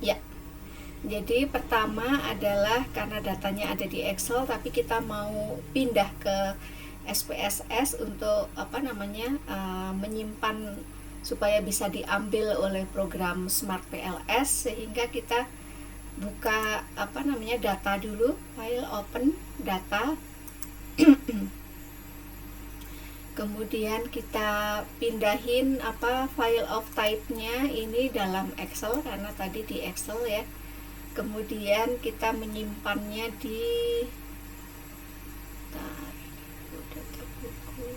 Ya, jadi pertama adalah karena datanya ada di Excel tapi kita mau pindah ke SPSS untuk menyimpan supaya bisa diambil oleh program Smart PLS, sehingga kita buka data dulu, file open data. Kemudian kita pindahin file of type-nya ini dalam Excel karena tadi di Excel ya. Kemudian kita menyimpannya di data buku.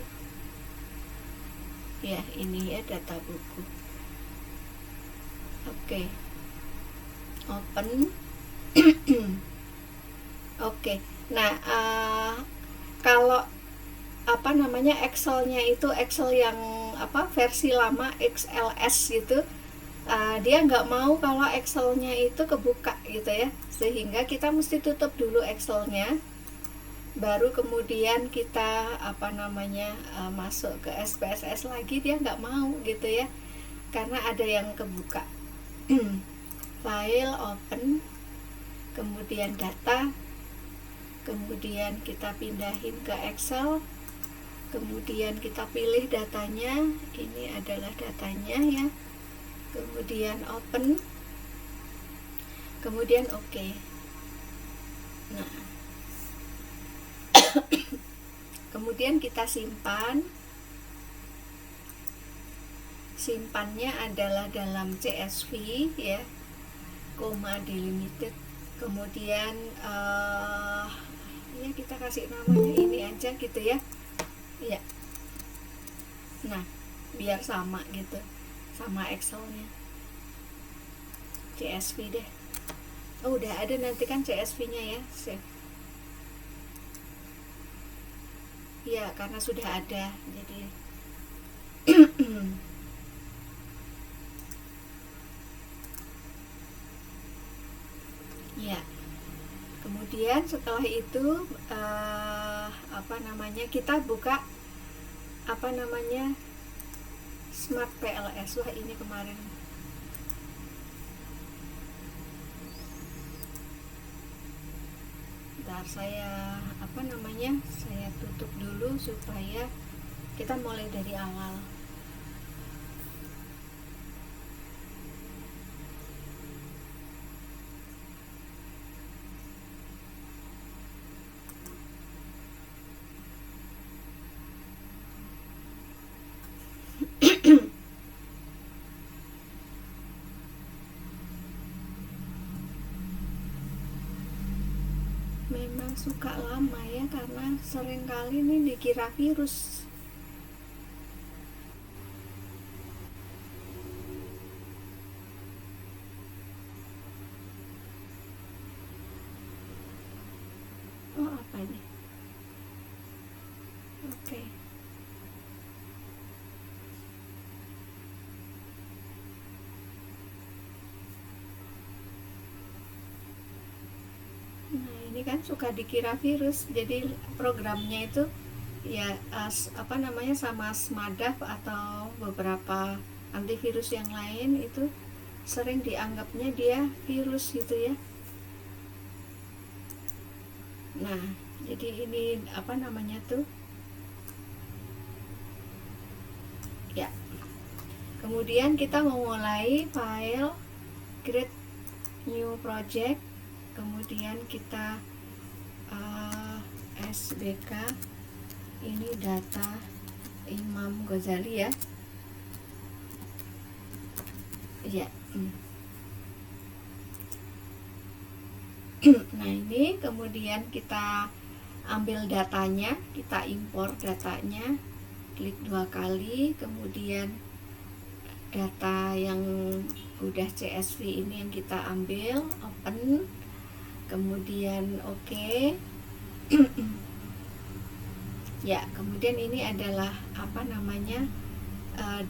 Ya, ini ya data buku. Oke. Open. Oke. Nah, kalau Excel-nya itu Excel yang versi lama XLS gitu, dia nggak mau kalau Excel-nya itu kebuka gitu ya, sehingga kita mesti tutup dulu Excel-nya, baru kemudian kita masuk ke SPSS lagi. Dia nggak mau gitu ya, karena ada yang kebuka. File open, kemudian data, kemudian kita pindahin ke Excel, kemudian kita pilih datanya, ini adalah datanya ya, kemudian open, kemudian oke. Nah, kemudian kita simpannya adalah dalam CSV ya, koma delimited. Kemudian ya kita kasih namanya ini aja gitu ya. Ya. Nah, biar sama gitu sama Excel-nya. CSV deh. Oh, udah ada nanti kan CSV-nya ya, save. Ya, karena sudah ada. Jadi ya. Kemudian setelah itu kita buka Smart PLS. Wah, ini kemarin bentar, saya saya tutup dulu supaya kita mulai dari awal. Memang suka lama ya, karena seringkali ini dikira virus. Oh, apa ini? Oke. Nah, ini kan suka dikira virus, jadi programnya itu ya sama Smadaf atau beberapa antivirus yang lain itu sering dianggapnya dia virus gitu ya. Nah, jadi ini ya. Kemudian kita memulai file, create new project, kemudian kita SBK, ini data Imam Ghazali ya. Ya. Nah, ini kemudian kita ambil datanya, kita impor datanya, klik 2 kali, kemudian data yang udah CSV ini yang kita ambil, open, kemudian oke. Ya, kemudian ini adalah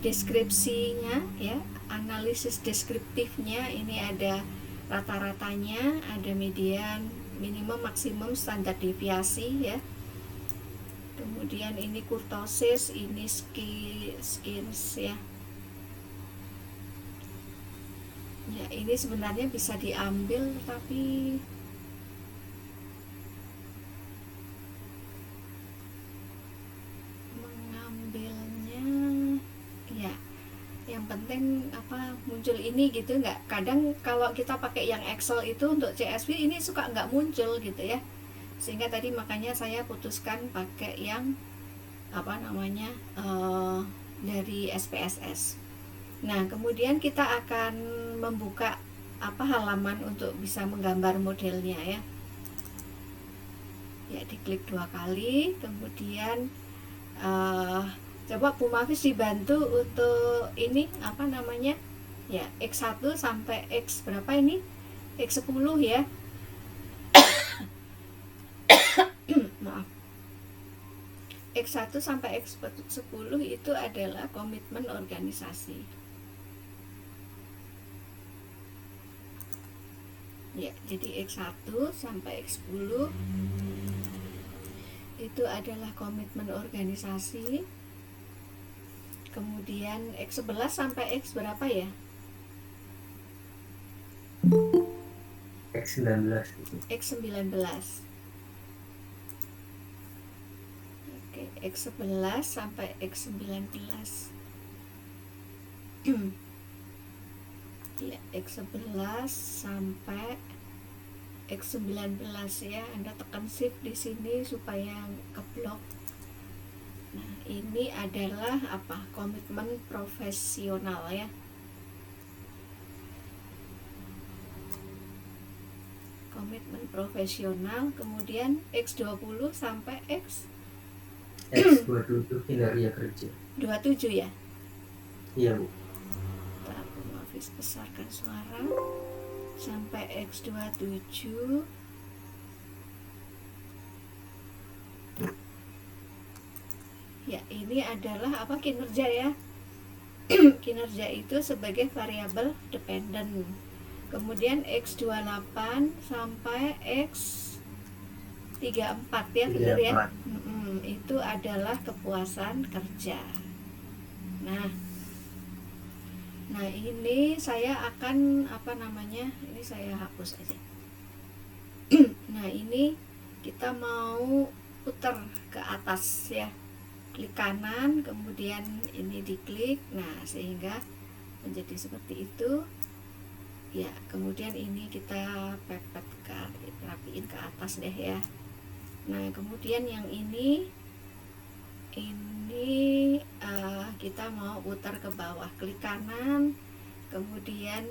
deskripsinya ya, analisis deskriptifnya. Ini ada rata-ratanya, ada median, minimum, maksimum, standar deviasi ya. Kemudian ini kurtosis, ini skins ya. Ya, ini sebenarnya bisa diambil, tapi mengambilnya ya yang penting apa muncul ini gitu. Nggak, kadang kalau kita pakai yang Excel itu untuk CSV ini suka nggak muncul gitu ya, sehingga tadi makanya saya putuskan pakai yang apa namanya dari SPSS. Nah, kemudian kita akan membuka apa halaman untuk bisa menggambar modelnya ya. Ya, diklik 2 kali, kemudian coba Bu Mafis dibantu untuk ini apa namanya? Ya, X1 sampai X berapa ini? X10 ya. Maaf. X1 sampai X10 itu adalah komitmen organisasi. Ya, jadi X1 sampai X10 itu adalah komitmen organisasi. Kemudian X11 sampai X berapa ya? X19. X19. Oke, X11 sampai X19. Ya, X11 sampai X19 ya. Anda tekan shift di sini supaya keblok. Nah, ini adalah apa? Komitmen profesional ya. Komitmen profesional. Kemudian X20 sampai X27 kinerja kerja. 27 ya? Iya, Bu. Maaf, besarkan suara. Sampai X27. Ya, ini adalah apa kinerja ya? Kinerja itu sebagai variabel dependen. Kemudian X28 sampai X34 ya, benar ya? Itu adalah kepuasan kerja. Nah, ini saya akan apa namanya? Ini saya hapus aja. Nah, ini kita mau putar ke atas ya. Klik kanan, kemudian ini diklik. Nah, sehingga menjadi seperti itu. Ya, kemudian ini kita pepet rapiin ke atas deh ya. Nah, kemudian yang ini kita mau putar ke bawah, klik kanan, kemudian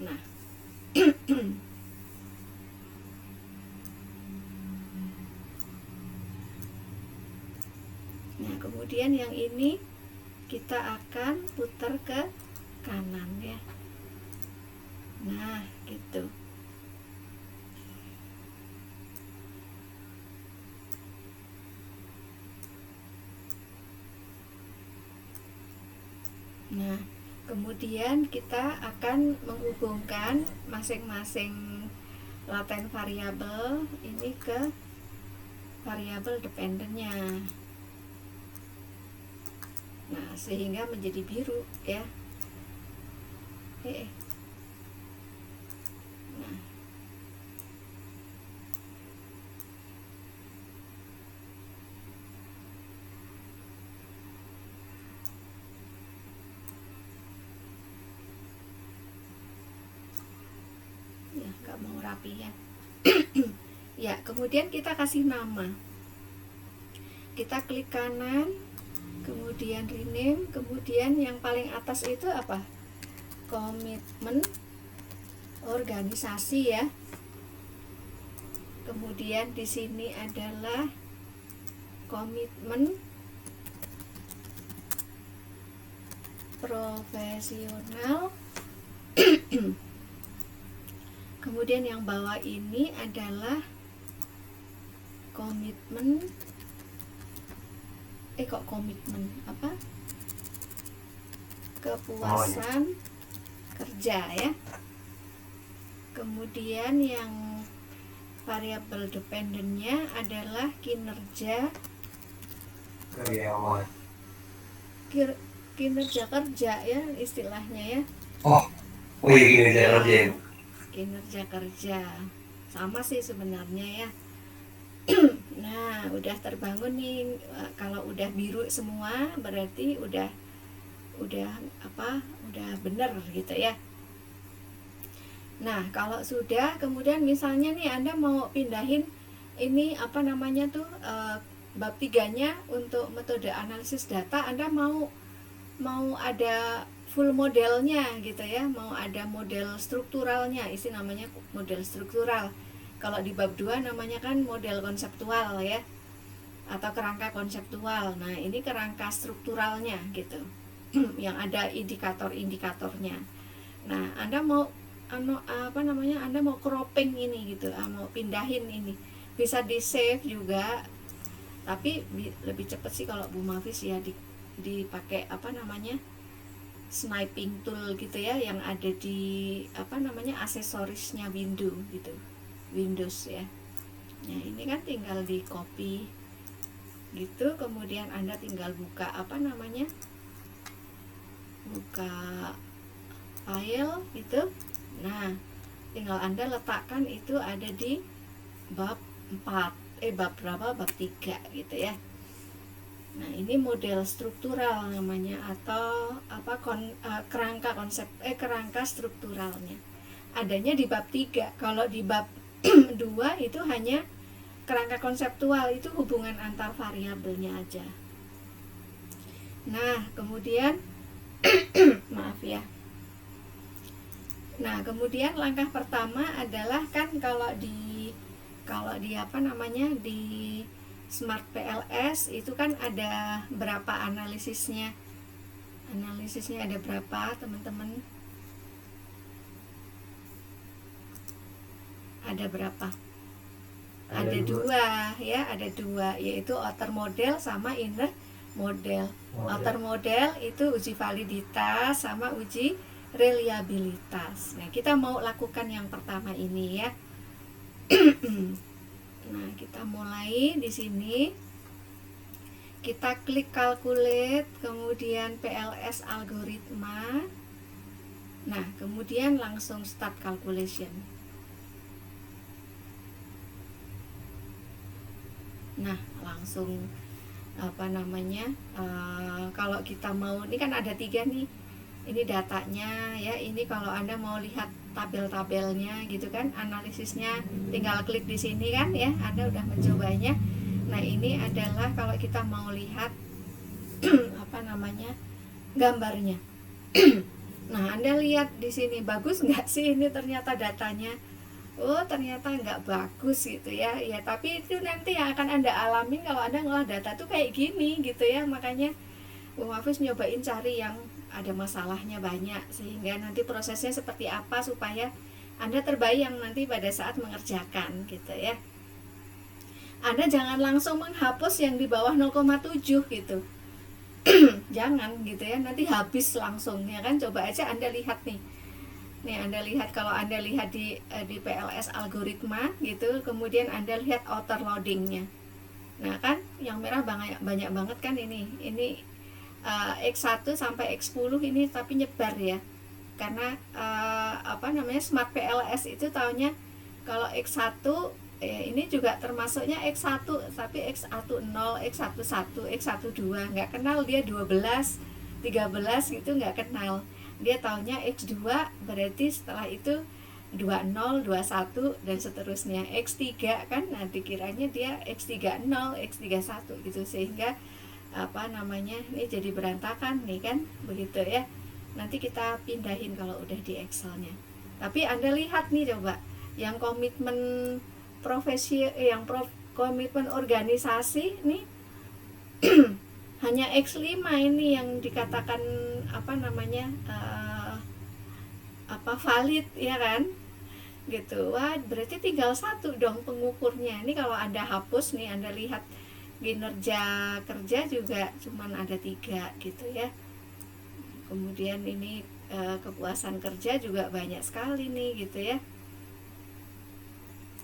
nah nah kemudian yang ini kita akan putar ke kanan ya. Nah, gitu. Nah, kemudian kita akan menghubungkan masing-masing laten variabel ini ke variabel dependennya. Nah, sehingga menjadi biru ya. Nah, ya nggak mau rapi ya. Ya, kemudian kita kasih nama. Kita klik kanan, kemudian rename, kemudian yang paling atas itu apa? Komitmen organisasi ya. Kemudian di sini adalah komitmen profesional. Kemudian yang bawah ini adalah komitmen apa? Kepuasan kerja ya. Kemudian yang variabel dependennya adalah kinerja karyawan. Kinerja kerja ya istilahnya ya. Oh iya, kinerja kerja Nah, itu. kinerja kerja sama sih sebenarnya ya. Nah, udah terbangun nih. Kalau udah biru semua berarti udah apa? Udah bener gitu ya. Nah, kalau sudah kemudian misalnya nih Anda mau pindahin ini apa namanya tuh bab tiganya untuk metode analisis data, Anda mau mau ada full modelnya gitu ya, mau ada model strukturalnya, isi namanya model struktural. Kalau di bab 2 namanya kan model konseptual ya, atau kerangka konseptual. Nah, ini kerangka strukturalnya gitu. Yang ada indikator-indikatornya. Nah, Anda mau apa namanya? Anda mau cropping ini gitu, mau pindahin ini. Bisa di-save juga, tapi lebih cepat sih kalau Bu Mafis ya dipakai apa namanya? Sniping tool gitu ya, yang ada di apa namanya? Aksesorisnya Windows ya. Nah, ini kan tinggal di copy gitu, kemudian Anda tinggal buka apa namanya? Buka file gitu. Nah, tinggal Anda letakkan itu ada di bab 4, bab berapa? Bab 3 gitu ya. Nah, ini model struktural namanya, atau apa kerangka kerangka strukturalnya. Adanya di bab 3. Kalau di bab 2 itu hanya kerangka konseptual, itu hubungan antar variabelnya aja. Nah, kemudian maaf ya. Nah, kemudian langkah pertama adalah kan kalau di apa namanya di Smart PLS itu kan ada berapa analisisnya? Analisisnya ada berapa, teman-teman? Ada berapa? Ada dua ya, ada dua, yaitu outer model sama inner model. Outer model itu uji validitas sama uji reliabilitas. Nah, kita mau lakukan yang pertama ini ya. Nah, kita mulai di sini. Kita klik calculate, kemudian PLS algoritma. Nah, kemudian langsung start calculation. Nah, langsung apa namanya? Kalau kita mau, ini kan ada 3 nih. Ini datanya ya. Ini kalau Anda mau lihat tabel-tabelnya gitu kan, analisisnya, tinggal klik di sini kan ya. Anda udah mencobanya. Nah, ini adalah kalau kita mau lihat apa namanya? Gambarnya. Nah, Anda lihat di sini bagus nggak sih ini ternyata datanya? Oh, ternyata nggak bagus gitu ya. Ya, tapi itu nanti yang akan Anda alamin kalau Anda ngolah data tuh kayak gini gitu ya. Makanya Bu Mafis nyobain cari yang ada masalahnya banyak, sehingga nanti prosesnya seperti apa supaya Anda terbayang nanti pada saat mengerjakan gitu ya. Anda jangan langsung menghapus yang di bawah 0,7 gitu. Jangan gitu ya, nanti habis langsung ya kan. Coba aja Anda lihat nih. Nih, Anda lihat, kalau Anda lihat di PLS algoritma gitu, kemudian Anda lihat outer loadingnya. Nah, kan yang merah banyak banget kan ini. Ini X1 sampai X10 ini tapi nyebar ya. Karena apa namanya, Smart PLS itu taunya kalau X1 ini juga termasuknya X1, tapi X10, X11, X12 nggak kenal dia, 12, 13 gitu nggak kenal. Dia taunya X2 berarti setelah itu 20, 21 dan seterusnya. X3 kan nanti kiranya dia X30, X31 gitu, sehingga apa namanya ini jadi berantakan nih kan, begitu ya. Nanti kita pindahin kalau udah di Excelnya. Tapi Anda lihat nih, coba yang komitmen komitmen organisasi nih hanya X5 ini yang dikatakan apa namanya apa valid ya kan gitu. Wah, berarti tinggal satu dong pengukurnya. Ini kalau Anda hapus nih, Anda lihat kinerja kerja juga cuman ada 3 gitu ya. Kemudian ini kepuasan kerja juga banyak sekali nih gitu ya.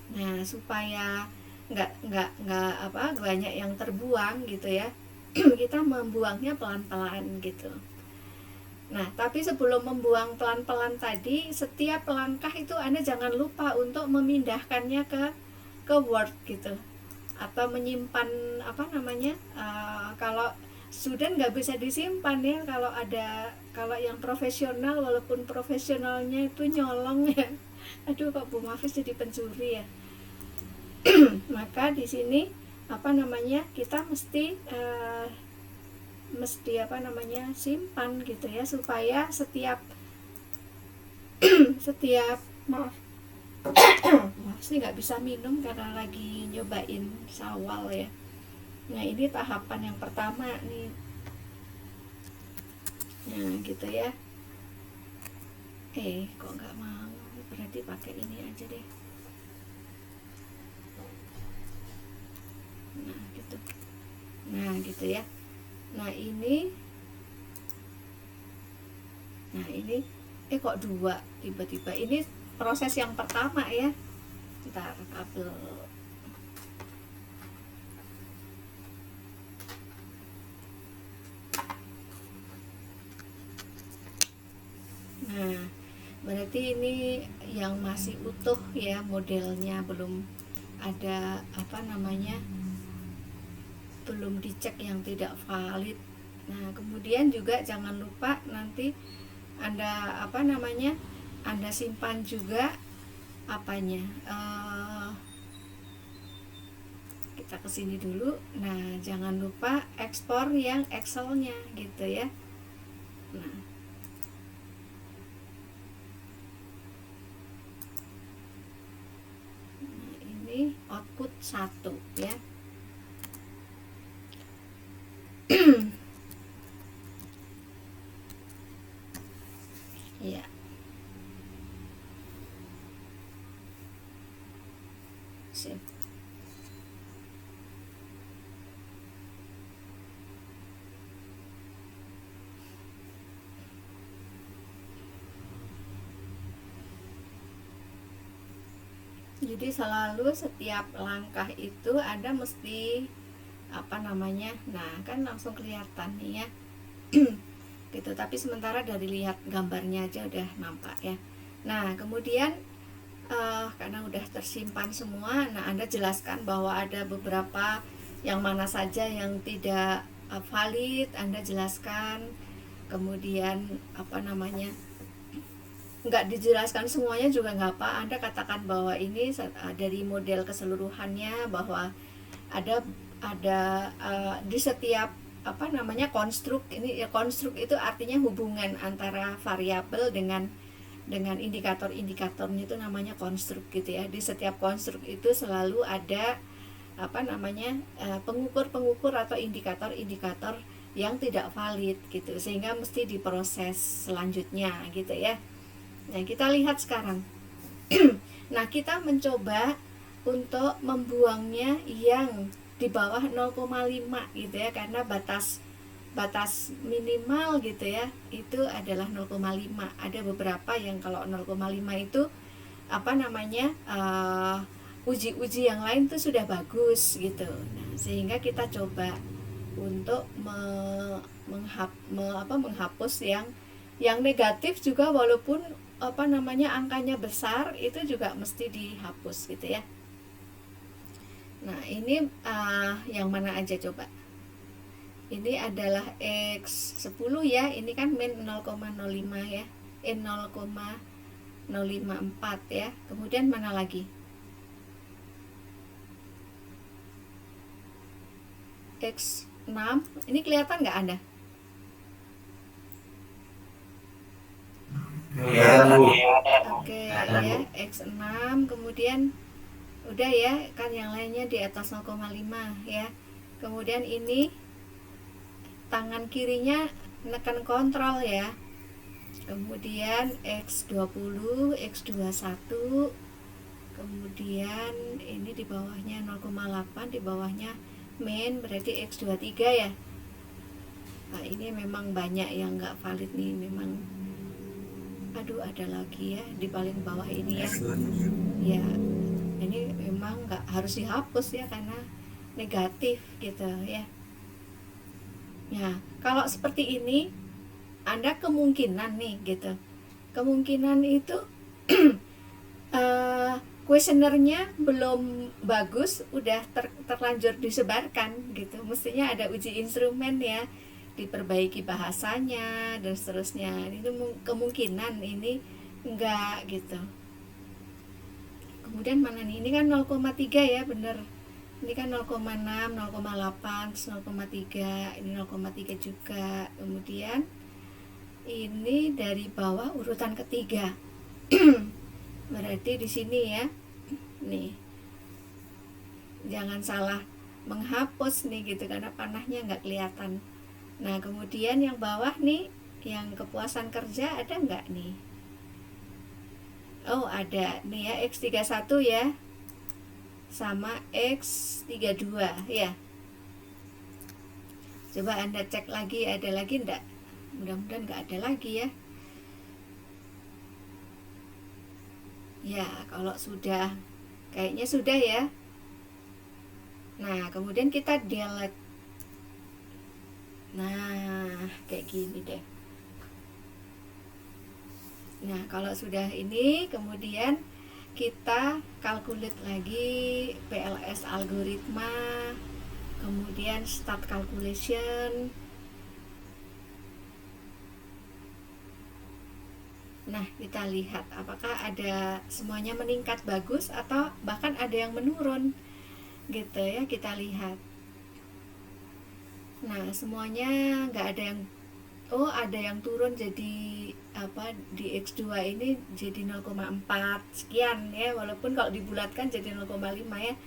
Nah, supaya nggak apa banyak yang terbuang gitu ya, kita membuangnya pelan-pelan gitu. Nah, tapi sebelum membuang pelan-pelan tadi, setiap langkah itu Anda jangan lupa untuk memindahkannya ke Word gitu, atau menyimpan apa namanya, kalau student nggak bisa disimpan ya, kalau yang profesional, walaupun profesionalnya itu nyolong ya. Aduh, kok Bu Mafis jadi pencuri ya. Maka di sini apa namanya, kita mesti apa namanya, simpan gitu ya, supaya setiap setiap maaf sih nggak bisa minum karena lagi nyobain sawal ya. Nah, ini tahapan yang pertama nih. Nah, gitu ya. Kok nggak mau, berarti pakai ini aja deh. Nah, gitu. Nah, gitu ya. Nah, ini kok dua tiba-tiba. Ini proses yang pertama ya. Ntar kabel. Nah, berarti ini yang masih utuh ya, modelnya belum ada apa namanya, belum dicek yang tidak valid. Nah, kemudian juga jangan lupa nanti Anda apa namanya, Anda simpan juga apanya, kita kesini dulu. Nah, jangan lupa ekspor yang Excelnya gitu ya. Nah, ini output 1 ya. Ya. Sip. Jadi selalu setiap langkah itu Anda mesti apa namanya, nah kan langsung kelihatan nih ya. Gitu, tapi sementara dari lihat gambarnya aja udah nampak ya. Nah, kemudian karena udah tersimpan semua, nah Anda jelaskan bahwa ada beberapa yang mana saja yang tidak valid, Anda jelaskan. Kemudian apa namanya, nggak dijelaskan semuanya juga nggak apa, Anda katakan bahwa ini dari model keseluruhannya, bahwa ada di setiap apa namanya konstruk ini ya. Konstruk itu artinya hubungan antara variabel dengan indikator-indikatornya, itu namanya konstruk gitu ya. Di setiap konstruk itu selalu ada apa namanya, pengukur-pengukur atau indikator-indikator yang tidak valid gitu, sehingga mesti diproses selanjutnya gitu ya. Nah, kita lihat sekarang. Nah, kita mencoba untuk membuangnya yang di bawah 0,5 gitu ya, karena batas minimal gitu ya, itu adalah 0,5. Ada beberapa yang kalau 0,5 itu apa namanya, uji-uji yang lain tuh sudah bagus gitu. Nah, sehingga kita coba untuk menghapus yang negatif juga, walaupun apa namanya angkanya besar, itu juga mesti dihapus gitu ya. Nah, ini yang mana aja coba? Ini adalah X10 ya, ini kan min 0,05 ya, 0,054 ya. Kemudian mana lagi? X6, ini kelihatan nggak Anda? Oke ya, X6. Kemudian udah ya, kan yang lainnya di atas 0,5 ya. Kemudian ini tangan kirinya menekan kontrol ya. Kemudian X20, X21. Kemudian ini di bawahnya 0,8, di bawahnya main, berarti X23 ya. Nah, ini memang banyak yang nggak valid nih memang. Aduh, ada lagi ya di paling bawah ini ya. Ya, ini memang nggak harus dihapus ya, karena negatif gitu ya. Ya, kalau seperti ini Ada kemungkinan nih gitu, kemungkinan itu kuesionernya belum bagus udah terlanjur disebarkan gitu. Mestinya ada uji instrumen ya, diperbaiki bahasanya dan seterusnya. Itu kemungkinan ini enggak gitu. Kemudian mana nih, ini kan 0,3 ya, bener. Ini kan 0,6, 0,8, 0,3, ini 0,3 juga. Kemudian ini dari bawah urutan ketiga. Berarti di sini ya, nih jangan salah menghapus nih gitu, karena panahnya nggak kelihatan. Nah kemudian yang bawah nih, yang kepuasan kerja ada nggak nih? Oh ada nih ya, X31 ya sama X32 ya. Coba Anda cek lagi, ada lagi enggak? Mudah-mudahan nggak ada lagi ya. Ya kalau sudah, kayaknya sudah ya. Nah kemudian kita delete. Nah kayak gini deh. Nah kalau sudah ini, kemudian kita calculate lagi PLS algoritma, kemudian start calculation. Nah kita lihat apakah ada semuanya meningkat bagus atau bahkan ada yang menurun gitu ya, kita lihat. Nah semuanya nggak ada yang, oh ada yang turun jadi apa, di X2 ini jadi 0,4 sekian ya, walaupun kalau dibulatkan jadi 0,5 ya.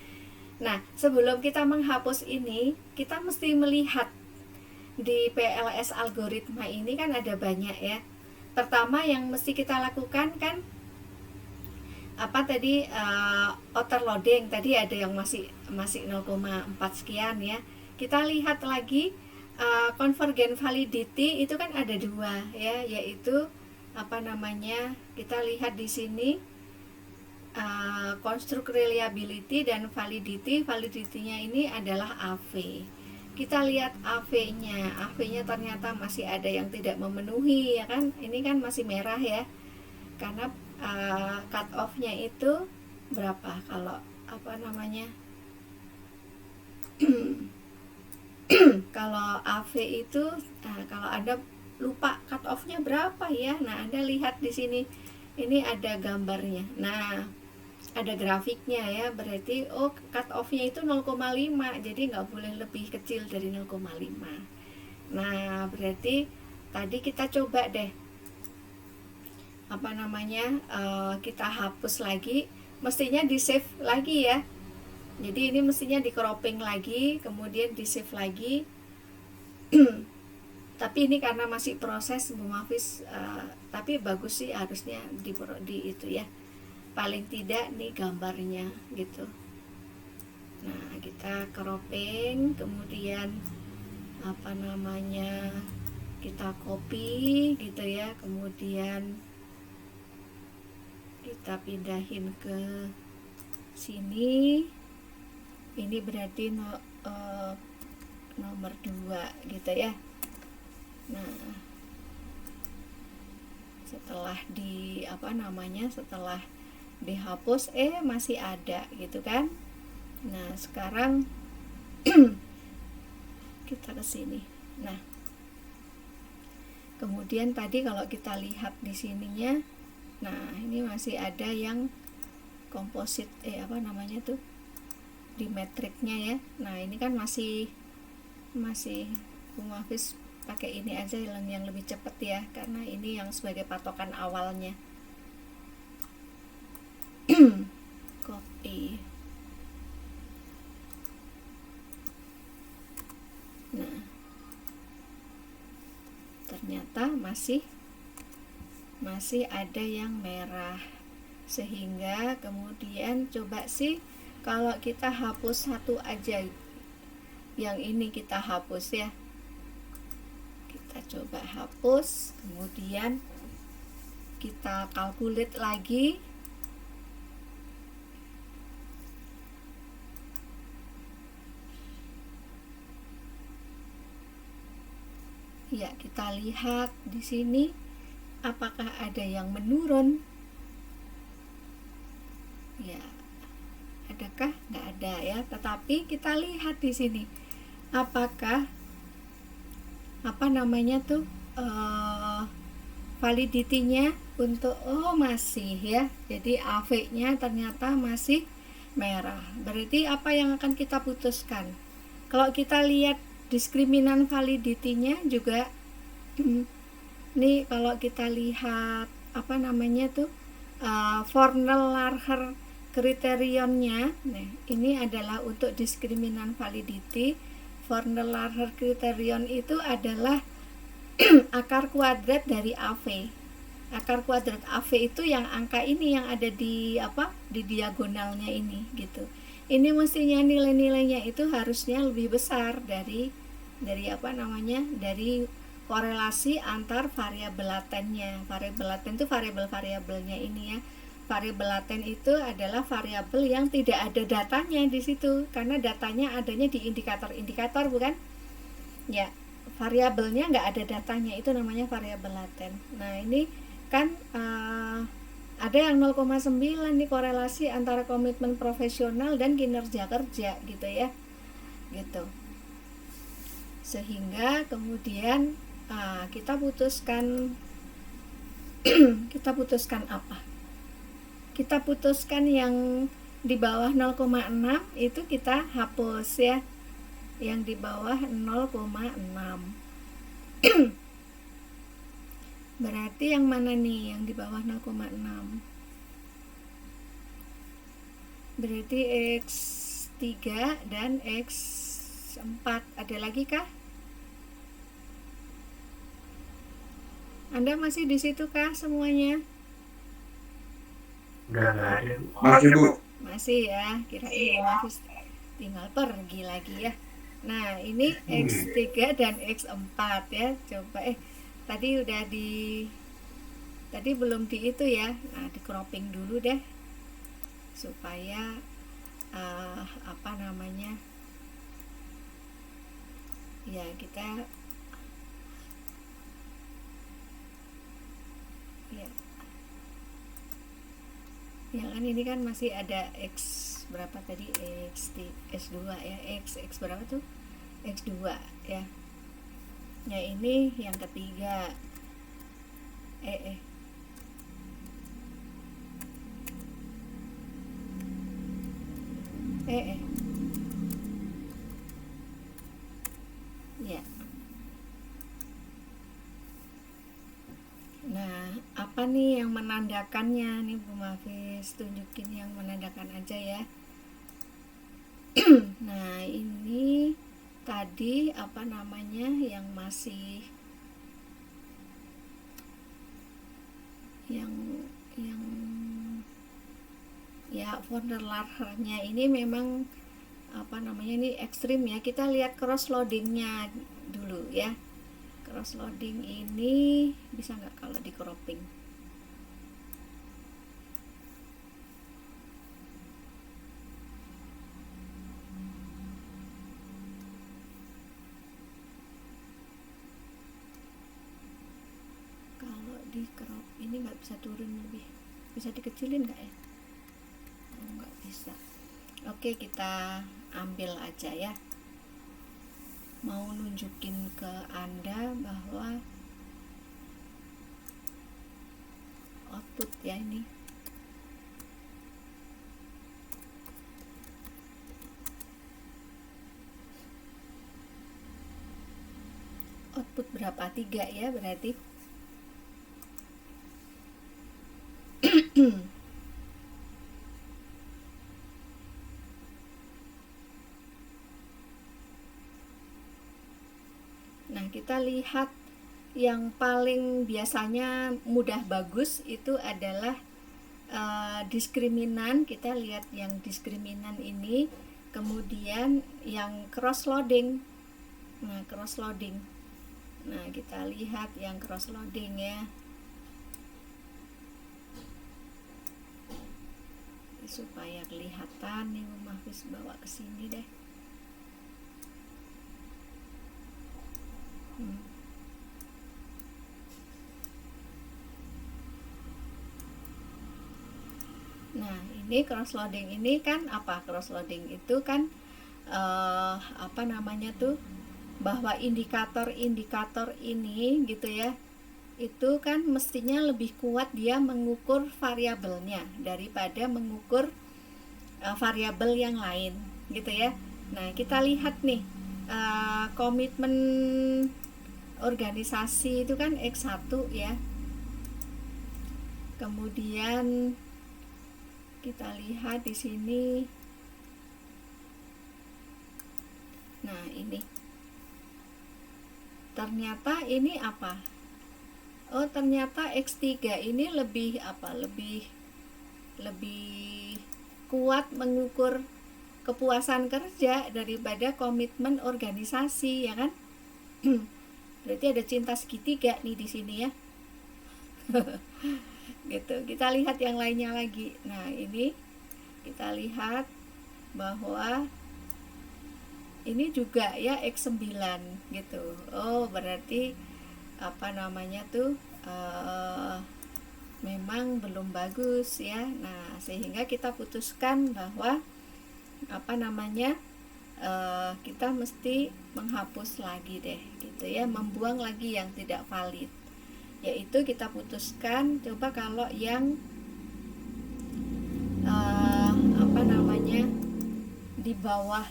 Nah sebelum kita menghapus ini, kita mesti melihat di PLS algoritma ini kan ada banyak ya. Pertama yang mesti kita lakukan kan apa tadi, overloading tadi ada yang masih 0,4 sekian ya. Kita lihat lagi convergent validity itu kan ada dua ya, yaitu apa namanya, kita lihat di sini construct reliability dan validity. Validity-nya ini adalah AV. Kita lihat AV-nya, AV-nya ternyata masih ada yang tidak memenuhi ya kan, ini kan masih merah ya, karena cut off-nya itu berapa, kalau apa namanya kalau AV itu, kalau Anda lupa cut off-nya berapa ya, nah Anda lihat di sini, ini ada gambarnya, nah ada grafiknya ya, berarti oh cut off-nya itu 0,5, jadi nggak boleh lebih kecil dari 0,5. Nah berarti tadi kita coba deh apa namanya, kita hapus lagi, mestinya di save lagi ya. Jadi ini mestinya di cropping lagi, kemudian di save lagi. Tapi ini karena masih proses Bu Mafis, tapi bagus sih harusnya di itu ya, paling tidak nih gambarnya gitu. Nah kita cropping, kemudian apa namanya, kita copy gitu ya, kemudian kita pindahin ke sini. Ini berarti nomor 2 gitu ya. Nah setelah di apa namanya, setelah dihapus masih ada gitu kan. Nah sekarang kita ke sini. Nah kemudian tadi kalau kita lihat di sininya, nah ini masih ada yang komposit apa namanya tuh, di metriknya ya. Nah ini kan masih Bu Mafis pakai ini aja yang lebih cepat ya, karena ini yang sebagai patokan awalnya. Copy. Nah ternyata masih ada yang merah, sehingga kemudian coba sih kalau kita hapus satu aja, yang ini kita hapus ya, kita coba hapus, kemudian kita calculate lagi. Ya, kita lihat di sini apakah ada yang menurun. Ya, adakah? Nggak ada ya. Tetapi kita lihat di sini apakah validity-nya untuk masih ya. Jadi AV-nya ternyata masih merah. Berarti apa yang akan kita putuskan? Kalau kita lihat diskriminan validity-nya juga nih, kalau kita lihat Fornell-Larcher kriterionnya. Nah, ini adalah untuk diskriminan validity. Fornell-Larcher kriterion itu adalah akar kuadrat dari AV. Akar kuadrat AV itu yang angka ini yang ada di diagonalnya ini gitu. Ini mestinya nilai-nilainya itu harusnya lebih besar dari korelasi antar variabel latennya. Variabel laten itu variabel-variabelnya ini ya. Variabel laten itu adalah variabel yang tidak ada datanya di situ, karena datanya adanya di indikator-indikator, bukan? Ya, variabelnya nggak ada datanya, itu namanya variabel laten. Nah, ini kan ada yang 0,9 nih korelasi antara komitmen profesional dan kinerja kerja gitu ya, gitu. Sehingga kemudian kita putuskan apa? Kita putuskan yang di bawah 0,6 itu kita hapus ya. Yang di bawah 0,6. Berarti yang mana nih yang di bawah 0,6? Berarti X3 dan X4. Ada lagi kah? Anda masih di situ kah semuanya? Udah nggak ada. Masih, Bu. Masih ya, kirain habis tinggal pergi lagi ya. Nah, ini X3 dan X4 ya. Coba tadi belum di itu ya. Nah, di cropping dulu deh supaya ya kita ya kan ini kan masih ada X berapa tadi, X2 ya, X berapa tuh, X2 ya. Ya, ini yang ketiga ya. Nah, apa nih yang menandakannya nih Bu Mafis, tunjukin yang menandakan aja ya. Nah, ini tadi yang masih yang ya Fornell-Larcher-nya ini memang ini ekstrim ya. Kita lihat cross loadingnya dulu ya. Cross loading ini bisa nggak kalau di cropping? Kalau di crop ini nggak bisa turun lebih, bisa dikecilin nggak ya? Oh, nggak bisa. Oke, kita ambil aja ya. Mau nunjukin ke Anda bahwa output ya ini. Output berapa? 3 ya berarti. Nah, kita lihat yang paling biasanya mudah bagus itu adalah diskriminan. Kita lihat yang diskriminan ini, kemudian yang cross loading. Nah, cross loading. Nah, kita lihat yang cross loading ya. Supaya kelihatan nih, Mahfis bawa ke sini deh. Nah, ini cross loading ini kan apa? Cross loading itu kan apa namanya tuh, bahwa indikator-indikator ini gitu ya, itu kan mestinya lebih kuat dia mengukur variabelnya daripada mengukur variabel yang lain gitu ya. Nah, kita lihat nih, komitmen organisasi itu kan X1 ya. Kemudian kita lihat di sini. Nah, ini ternyata ini apa? Oh, ternyata X3 ini lebih apa? Lebih kuat mengukur kepuasan kerja daripada komitmen organisasi, ya kan? Berarti ada cinta segitiga nih di sini ya. Gitu. Kita lihat yang lainnya lagi. Nah, ini kita lihat bahwa ini juga ya X9 gitu. Oh, berarti apa namanya tuh, memang belum bagus ya. Nah, sehingga kita putuskan bahwa apa namanya, kita mesti menghapus lagi deh gitu ya, membuang lagi yang tidak valid. Yaitu kita putuskan coba kalau yang apa namanya, di bawah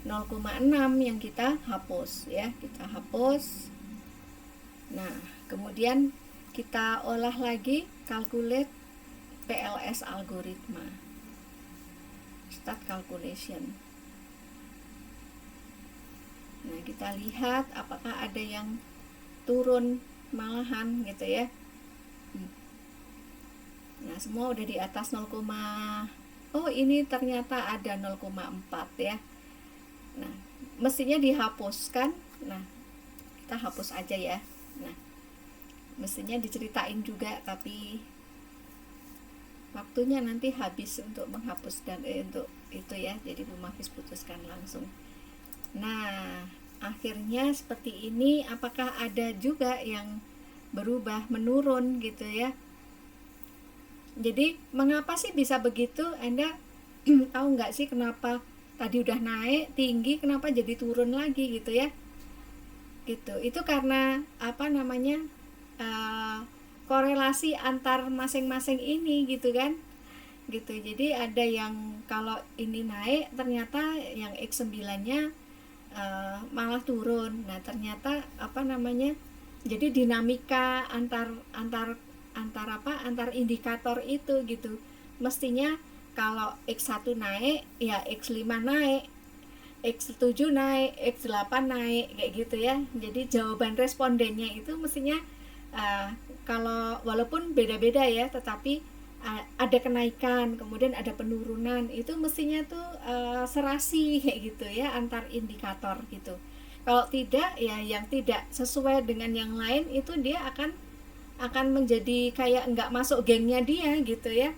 0,6 yang kita hapus ya, kita hapus. Nah, kemudian kita olah lagi, calculate PLS algoritma, start calculation. Nah, kita lihat apakah ada yang turun malahan gitu ya. Nah, semua udah di atas 0, oh ini ternyata ada 0,4 ya. Nah, mestinya dihapuskan. Nah, kita hapus aja ya. Nah, mestinya diceritain juga, tapi waktunya nanti habis untuk menghapus dan untuk itu ya, jadi Bu Mafis putuskan langsung. Nah, akhirnya seperti ini. Apakah ada juga yang berubah menurun gitu ya? Jadi mengapa sih bisa begitu? Anda tahu nggak sih kenapa tadi udah naik tinggi, kenapa jadi turun lagi gitu ya? Gitu. Itu karena apa namanya, korelasi antar masing-masing ini gitu kan? Gitu. Jadi ada yang kalau ini naik, ternyata yang X9-nya malah turun. Nah, ternyata apa namanya? Jadi dinamika antar indikator itu gitu. Mestinya kalau X1 naik, ya X5 naik, X7 naik, X8 naik kayak gitu ya. Jadi jawaban respondennya itu mestinya kalau walaupun beda-beda ya, tetapi ada kenaikan, kemudian ada penurunan, itu mestinya tuh serasi kayak gitu ya antar indikator gitu. Kalau tidak ya yang tidak sesuai dengan yang lain itu dia akan menjadi kayak nggak masuk gengnya dia gitu ya,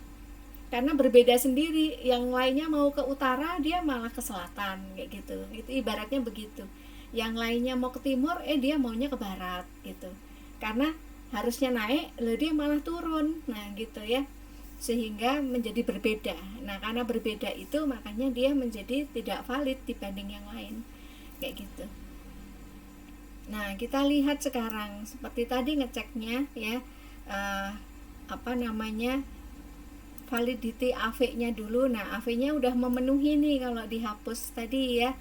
karena berbeda sendiri. Yang lainnya mau ke utara, dia malah ke selatan kayak gitu. Itu ibaratnya begitu. Yang lainnya mau ke timur, dia maunya ke barat gitu. Karena harusnya naik, dia malah turun. Nah gitu ya, sehingga menjadi berbeda. Nah, karena berbeda itu makanya dia menjadi tidak valid dibanding yang lain kayak gitu. Nah, kita lihat sekarang seperti tadi ngeceknya ya, apa namanya, validity AV-nya dulu. Nah, AV-nya udah memenuhi nih kalau dihapus tadi ya.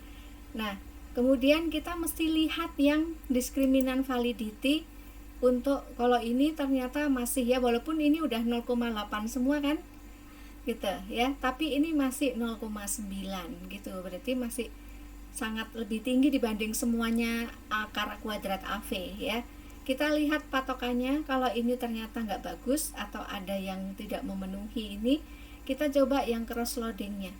Nah, kemudian kita mesti lihat yang diskriminan validity. Untuk kalau ini ternyata masih ya, walaupun ini udah 0,8 semua kan gitu ya, tapi ini masih 0,9 gitu. Berarti masih sangat lebih tinggi dibanding semuanya akar kuadrat AV ya. Kita lihat patokannya, kalau ini ternyata nggak bagus atau ada yang tidak memenuhi ini, kita coba yang cross loadingnya.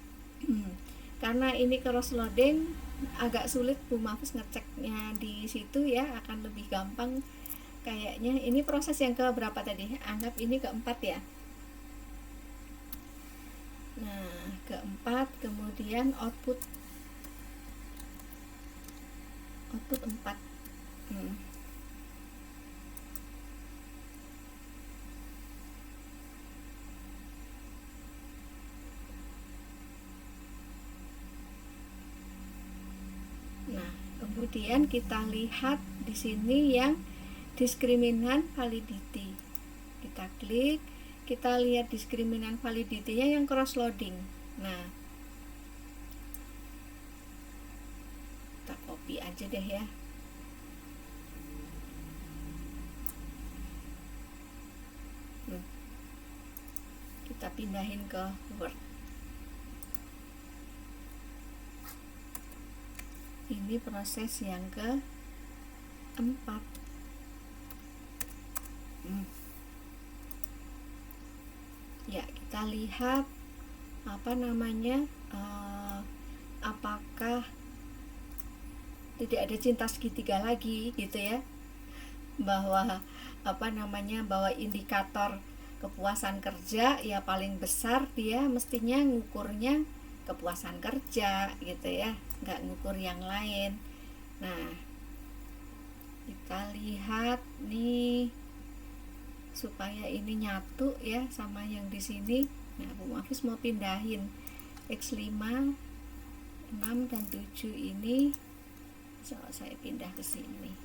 Karena ini cross loading agak sulit Bu Mafis ngeceknya di situ ya, akan lebih gampang kayaknya. Ini proses yang ke berapa tadi? Anggap ini keempat ya. Nah, keempat, kemudian output 4. Kemudian kita lihat di sini yang diskriminan validity. Kita klik, kita lihat diskriminan validity-nya yang cross loading. Nah, kita copy aja deh ya. Kita pindahin ke Word. Ini proses yang keempat. Ya, kita lihat apa namanya, apakah tidak ada cinta segitiga lagi gitu ya, bahwa apa namanya, bahwa indikator kepuasan kerja ya paling besar dia mestinya ngukurnya kepuasan kerja gitu ya, nggak ngukur yang lain. Nah, kita lihat nih supaya ini nyatu ya sama yang di sini. Nah, Bu Mafis mau pindahin X5, 6 dan 7 ini. So, saya pindah ke sini.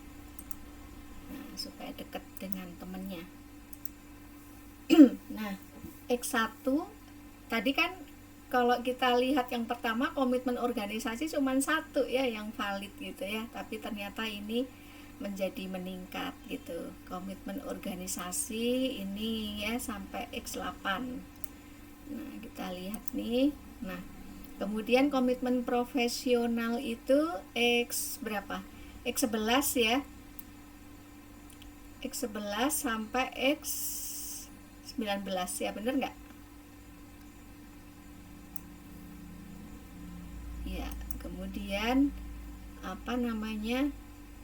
Nah, supaya dekat dengan temennya. Nah, X1 tadi kan kalau kita lihat yang pertama komitmen organisasi cuma satu ya yang valid gitu ya, tapi ternyata ini menjadi meningkat gitu. Komitmen organisasi ini ya sampai X8. Nah, kita lihat nih. Nah, kemudian komitmen profesional itu X berapa? X11 ya. X11 sampai X19 ya, bener nggak? Ya, kemudian apa namanya,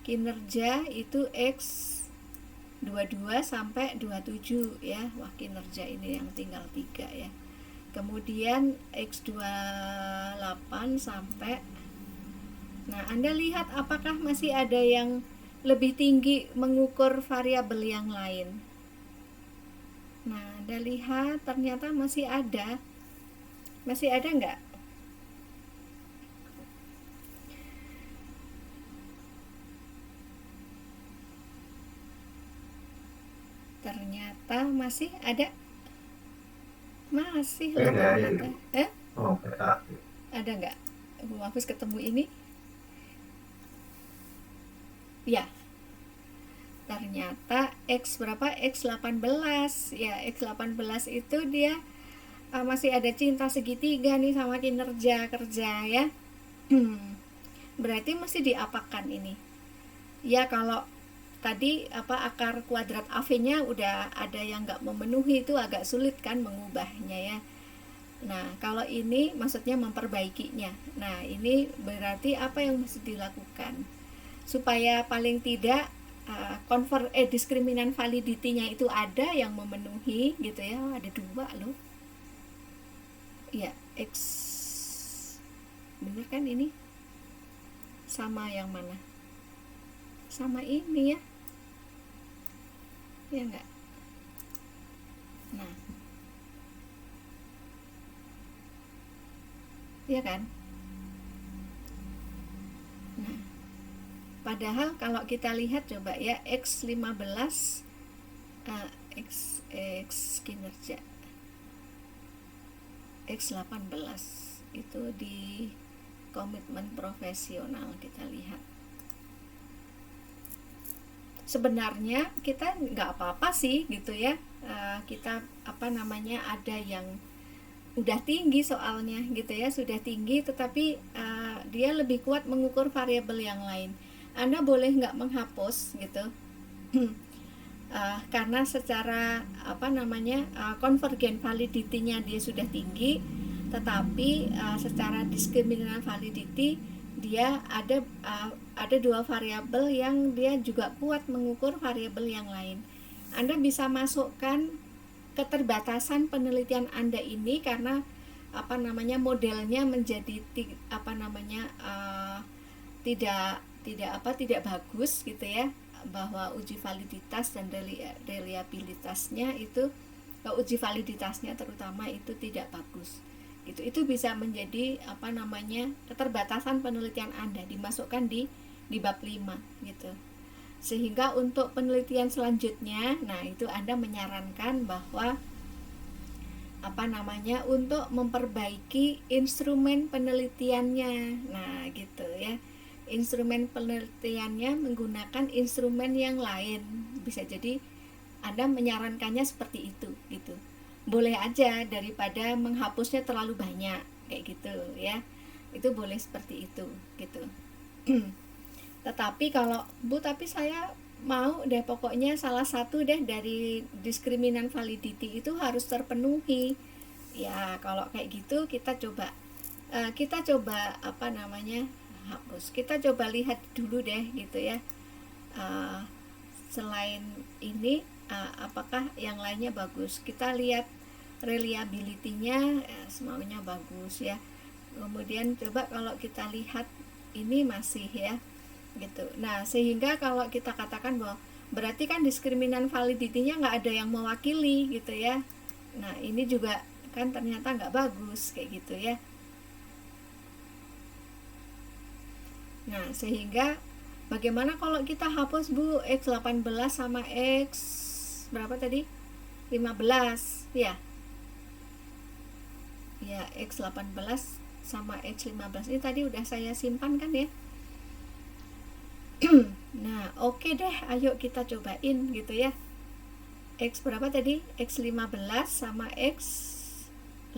kinerja itu X22 sampai 27 ya. Wah, kinerja ini yang tinggal 3 ya. Kemudian X28 sampai, nah, Anda lihat apakah masih ada yang lebih tinggi mengukur variabel yang lain. Nah, Anda lihat ternyata masih ada. Masih ada nggak? Ternyata masih ada. Masih loh ternyata. Ada nggak? Bu Mafis ketemu ini? Ya, ternyata X berapa? X18 ya. X18 itu dia masih ada cinta segitiga nih sama kinerja kerja ya. Berarti mesti diapakan ini ya. Kalau tadi akar kuadrat AV-nya udah ada yang nggak memenuhi, itu agak sulit kan mengubahnya ya. Nah, kalau ini maksudnya memperbaikinya. Nah, ini berarti apa yang mesti dilakukan supaya paling tidak diskriminan validity-nya itu ada yang memenuhi gitu ya. Ada 2 loh ya. X bener kan ini? Sama yang mana? Sama ini ya. Ya enggak? Nah, ya kan? Nah, padahal kalau kita lihat coba ya, X15 X kinerja X18 itu di komitmen profesional. Kita lihat sebenarnya kita nggak apa-apa sih gitu ya. Kita ada yang udah tinggi soalnya gitu ya, sudah tinggi, tetapi dia lebih kuat mengukur variabel yang lain. Anda boleh nggak menghapus gitu. Karena secara konvergen validity-nya dia sudah tinggi, tetapi secara discriminant validity dia ada 2 variabel yang dia juga kuat mengukur variabel yang lain. Anda bisa masukkan keterbatasan penelitian Anda ini karena modelnya menjadi tidak bagus gitu ya, bahwa uji validitas dan reliabilitasnya itu, uji validitasnya terutama itu tidak bagus. Itu bisa menjadi keterbatasan penelitian Anda, dimasukkan di di bab 5 gitu. Sehingga untuk penelitian selanjutnya, nah itu Anda menyarankan bahwa untuk memperbaiki instrumen penelitiannya. Nah, gitu ya. Instrumen penelitiannya menggunakan instrumen yang lain. Bisa jadi Anda menyarankannya seperti itu gitu. Boleh aja daripada menghapusnya terlalu banyak kayak gitu ya. Itu boleh seperti itu gitu. Tetapi kalau tapi saya mau deh pokoknya salah satu deh dari diskriminan validity itu harus terpenuhi. Ya kalau kayak gitu kita coba hapus. Kita coba lihat dulu deh gitu ya. Selain ini apakah yang lainnya bagus. Kita lihat reliability-nya semuanya bagus ya. Kemudian coba kalau kita lihat ini masih ya gitu. Nah, sehingga kalau kita katakan bahwa berarti kan diskriminan validity-nya nggak ada yang mewakili gitu ya. Nah, ini juga kan ternyata nggak bagus kayak gitu ya. Nah, sehingga bagaimana kalau kita hapus Bu X18 sama X berapa tadi? 15 ya. Ya, X18 sama X15 ini tadi udah saya simpan kan ya. Nah, oke deh, ayo kita cobain gitu ya. X berapa tadi? X15 sama X18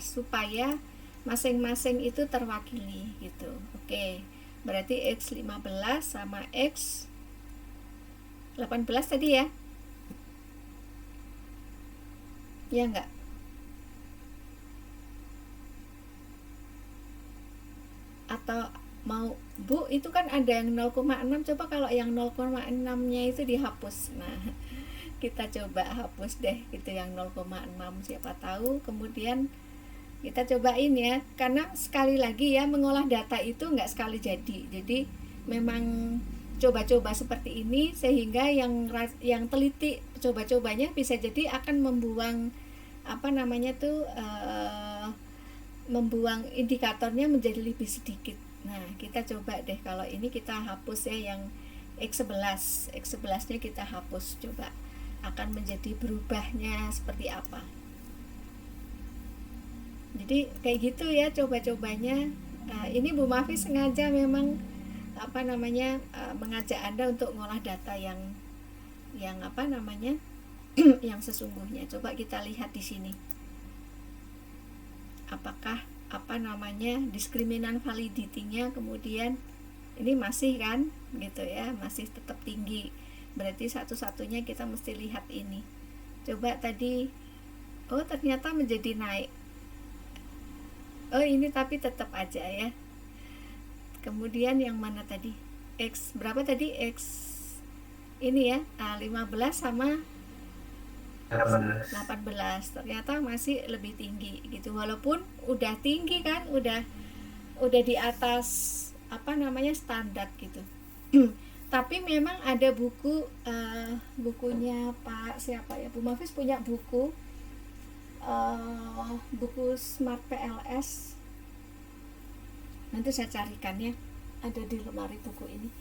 supaya masing-masing itu terwakili gitu. Oke. Berarti X15 sama X18 tadi ya. Ya enggak? Atau mau Bu, itu kan ada yang 0,6, coba kalau yang 0,6 nya itu dihapus. Nah, kita coba hapus deh itu yang 0,6, siapa tahu kemudian kita cobain ya, karena sekali lagi ya mengolah data itu nggak sekali jadi memang coba-coba seperti ini sehingga yang teliti coba-cobanya bisa jadi akan membuang membuang indikatornya menjadi lebih sedikit. Nah, kita coba deh kalau ini kita hapus ya yang X11 nya kita hapus, coba akan menjadi berubahnya seperti apa. Jadi kayak gitu ya coba-cobanya. Ini Bu Mafi sengaja memang mengajak Anda untuk ngolah data yang yang sesungguhnya. Coba kita lihat di sini. Apakah diskriminan validity-nya kemudian ini masih kan gitu ya, masih tetap tinggi. Berarti satu-satunya kita mesti lihat ini. Coba tadi ternyata menjadi naik. Ini tapi tetap aja ya. Kemudian yang mana tadi? X berapa tadi? X ini ya, 15 sama 18 ternyata masih lebih tinggi gitu, walaupun udah tinggi kan, udah di atas standar gitu. Tapi memang ada bukunya Pak siapa ya, Bu Mafis punya buku Smart PLS, nanti saya carikan ya, ada di lemari buku ini,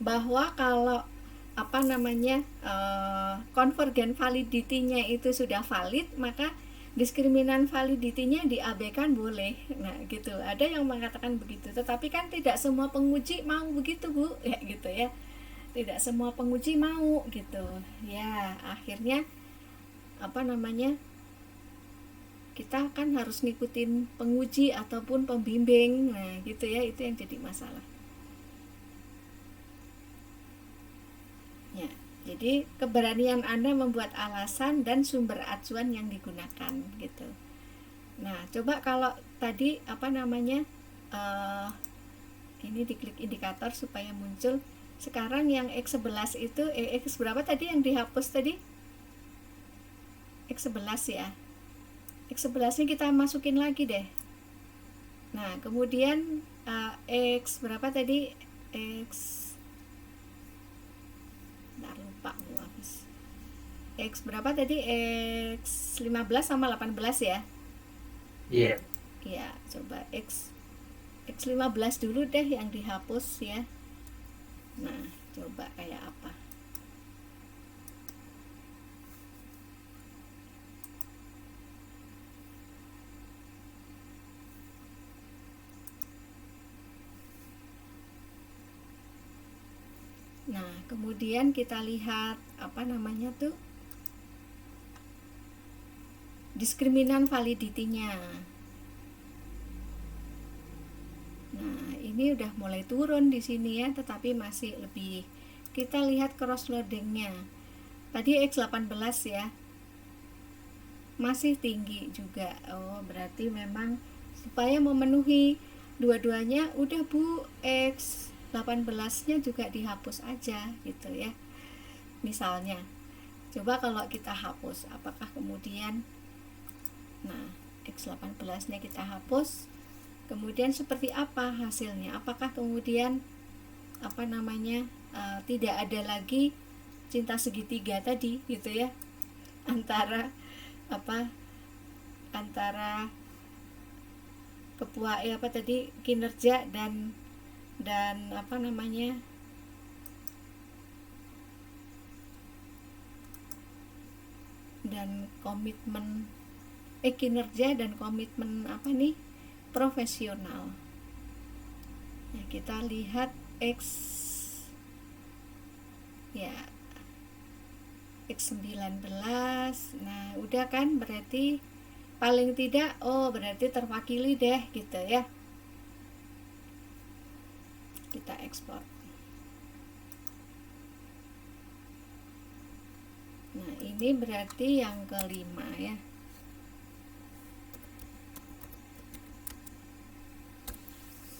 bahwa kalau convergent validity-nya itu sudah valid, maka diskriminan validity-nya diabaikan boleh. Nah gitu, ada yang mengatakan begitu, tetapi kan tidak semua penguji mau begitu Bu ya gitu ya, tidak semua penguji mau gitu ya. Akhirnya kita kan harus ngikutin penguji ataupun pembimbing. Nah gitu ya, itu yang jadi masalah ya. Jadi keberanian Anda membuat alasan dan sumber acuan yang digunakan gitu. Nah coba kalau tadi ini diklik indikator supaya muncul. Sekarang yang X11 itu X berapa tadi yang dihapus tadi? X11 ya. X11 nya kita masukin lagi deh. Nah kemudian X berapa tadi? X berapa tadi? X15 sama 18 ya? Iya. Iya, coba X X15 dulu deh yang dihapus ya. Nah, coba kayak apa. Nah, kemudian kita lihat apa namanya tuh, diskriminan validity-nya. Nah, ini udah mulai turun di sini ya, tetapi masih lebih. Kita lihat cross loading-nya. Tadi X18 ya. Masih tinggi juga. Oh, berarti memang supaya memenuhi dua-duanya udah Bu, X18-nya juga dihapus aja gitu ya. Misalnya, coba kalau kita hapus, apakah kemudian X18-nya kita hapus, kemudian seperti apa hasilnya? Apakah kemudian tidak ada lagi cinta segitiga tadi gitu ya, antara kinerja dan komitmen kinerja dan komitmen profesional. Nah, kita lihat X19. Nah, udah kan, berarti paling tidak berarti terwakili deh gitu ya. Kita ekspor. Nah, ini berarti yang kelima ya.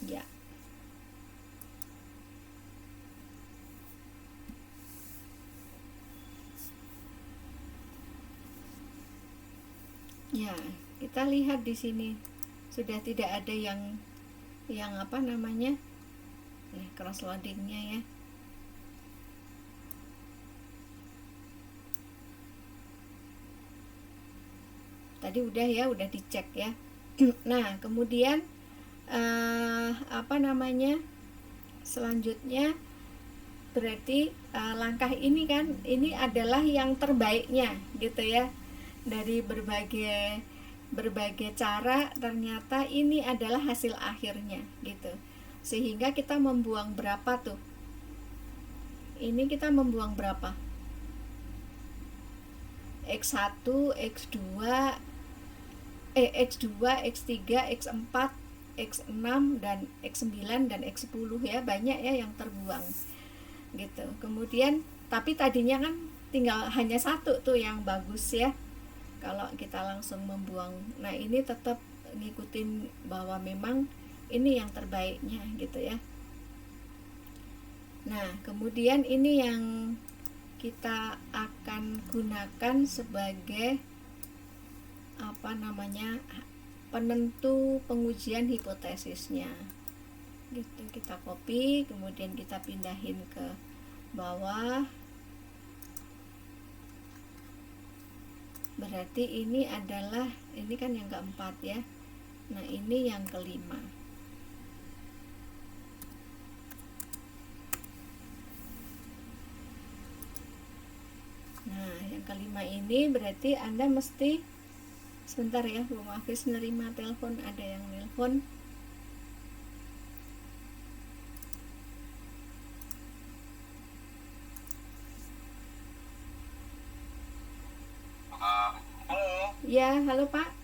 Ya. Ya, kita lihat di sini sudah tidak ada yang cross loadingnya ya. Tadi udah dicek ya. Nah, kemudian selanjutnya berarti langkah ini kan, ini adalah yang terbaiknya gitu ya. Dari berbagai cara ternyata ini adalah hasil akhirnya gitu. Sehingga kita membuang berapa tuh? Ini kita membuang berapa? X1, X2, X3, X4, X6 dan X9 dan X10 ya, banyak ya yang terbuang gitu. Kemudian tapi tadinya kan tinggal hanya satu tuh yang bagus ya, kalau kita langsung membuang. Nah, ini tetap ngikutin bahwa memang ini yang terbaiknya gitu ya. Nah, kemudian ini yang kita akan gunakan sebagai penentu pengujian hipotesisnya gitu. Kita copy, kemudian kita pindahin ke bawah. Berarti ini kan yang keempat ya. Nah, ini yang kelima. Nah, yang kelima ini berarti Anda mesti, sebentar ya, Bu Mafis nerima telepon, ada yang nelpon. Halo. Ya, halo Pak.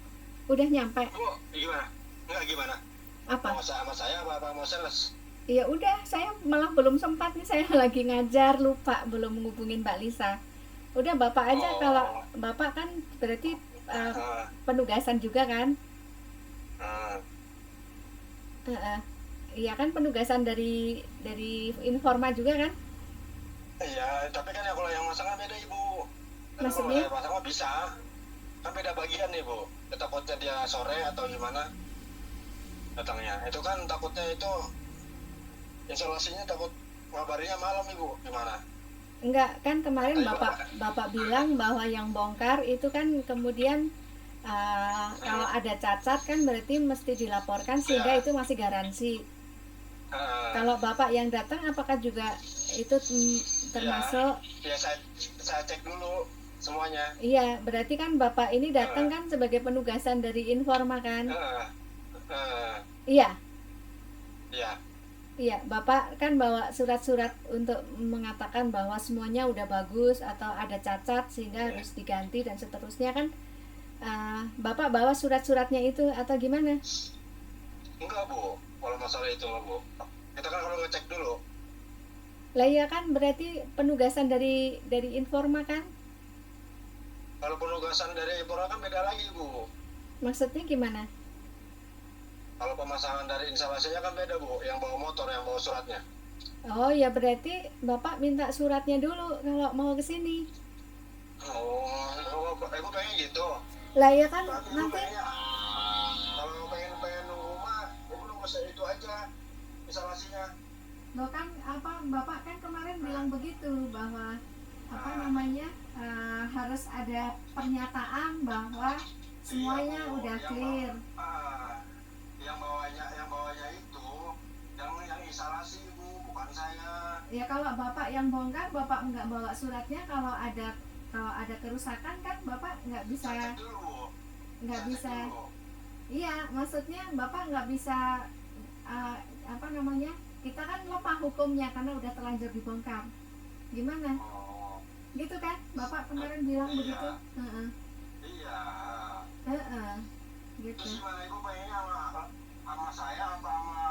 Udah nyampe? Bu, gimana? Enggak, gimana? Apa? Mau sama saya apa mau sales? Ya udah, saya malah belum sempat nih, saya lagi ngajar, lupa belum ngubungin Mbak Lisa. Udah Bapak aja, kalau Bapak kan berarti penugasan juga kan? Iya kan, penugasan dari Informa juga kan? Iya, tapi kan ya kalau yang masang kan beda Ibu. Maksudnya? Kalau masang mah bisa. Kan beda bagian nih Bu. Takutnya dia sore atau gimana datangnya. Itu kan takutnya itu instalasinya takut ngabarinya malam Ibu. Gimana? Enggak, kan kemarin Bapak bilang bahwa yang bongkar itu kan kemudian Kalau ada cacat kan berarti mesti dilaporkan sehingga itu masih garansi. Kalau Bapak yang datang apakah juga itu termasuk? Ya saya cek dulu semuanya. Iya, berarti kan Bapak ini datang kan sebagai penugasan dari Informa kan? Iya. Iya. Iya, Bapak kan bawa surat-surat untuk mengatakan bahwa semuanya udah bagus atau ada cacat sehingga harus diganti dan seterusnya kan. Bapak bawa surat-suratnya itu atau gimana? Enggak, Bu. Kalau masalah itu enggak, Bu. Kita kan kalau ngecek dulu. Lah iya kan berarti penugasan dari Informa kan? Kalau penugasan dari Informa kan beda lagi, Bu. Maksudnya gimana? Kalau pemasangan dari instalasinya kan beda, Bu. Yang bawa motor, yang bawa suratnya. Oh ya berarti Bapak minta suratnya dulu kalau mau ke sini. Oh, Ibu pengen gitu. Lah ya kan Berarti Ibu nanti pengennya, kalau pengen nunggu mah, Ibu nunggu itu aja instalasinya. lo kan Bapak kan kemarin bilang begitu bahwa harus ada pernyataan bahwa semuanya Iya, Bu. udah clear. Yang bawanya itu yang instalasi, Bu, bukan saya. Ya kalau Bapak yang bongkar, Bapak nggak bawa suratnya. Kalau ada kerusakan kan Bapak nggak bisa. Saya cek dulu, Bu. Nggak Saya cek bisa. dulu. Iya, maksudnya Bapak nggak bisa kita kan lemah hukumnya karena udah terlanjur dibongkar. Gimana? Oh, Gitu kan? Bapak kemarin bilang Iya. begitu. iya. Gitu. Terus gimana, Ibu pengennya sama saya apa sama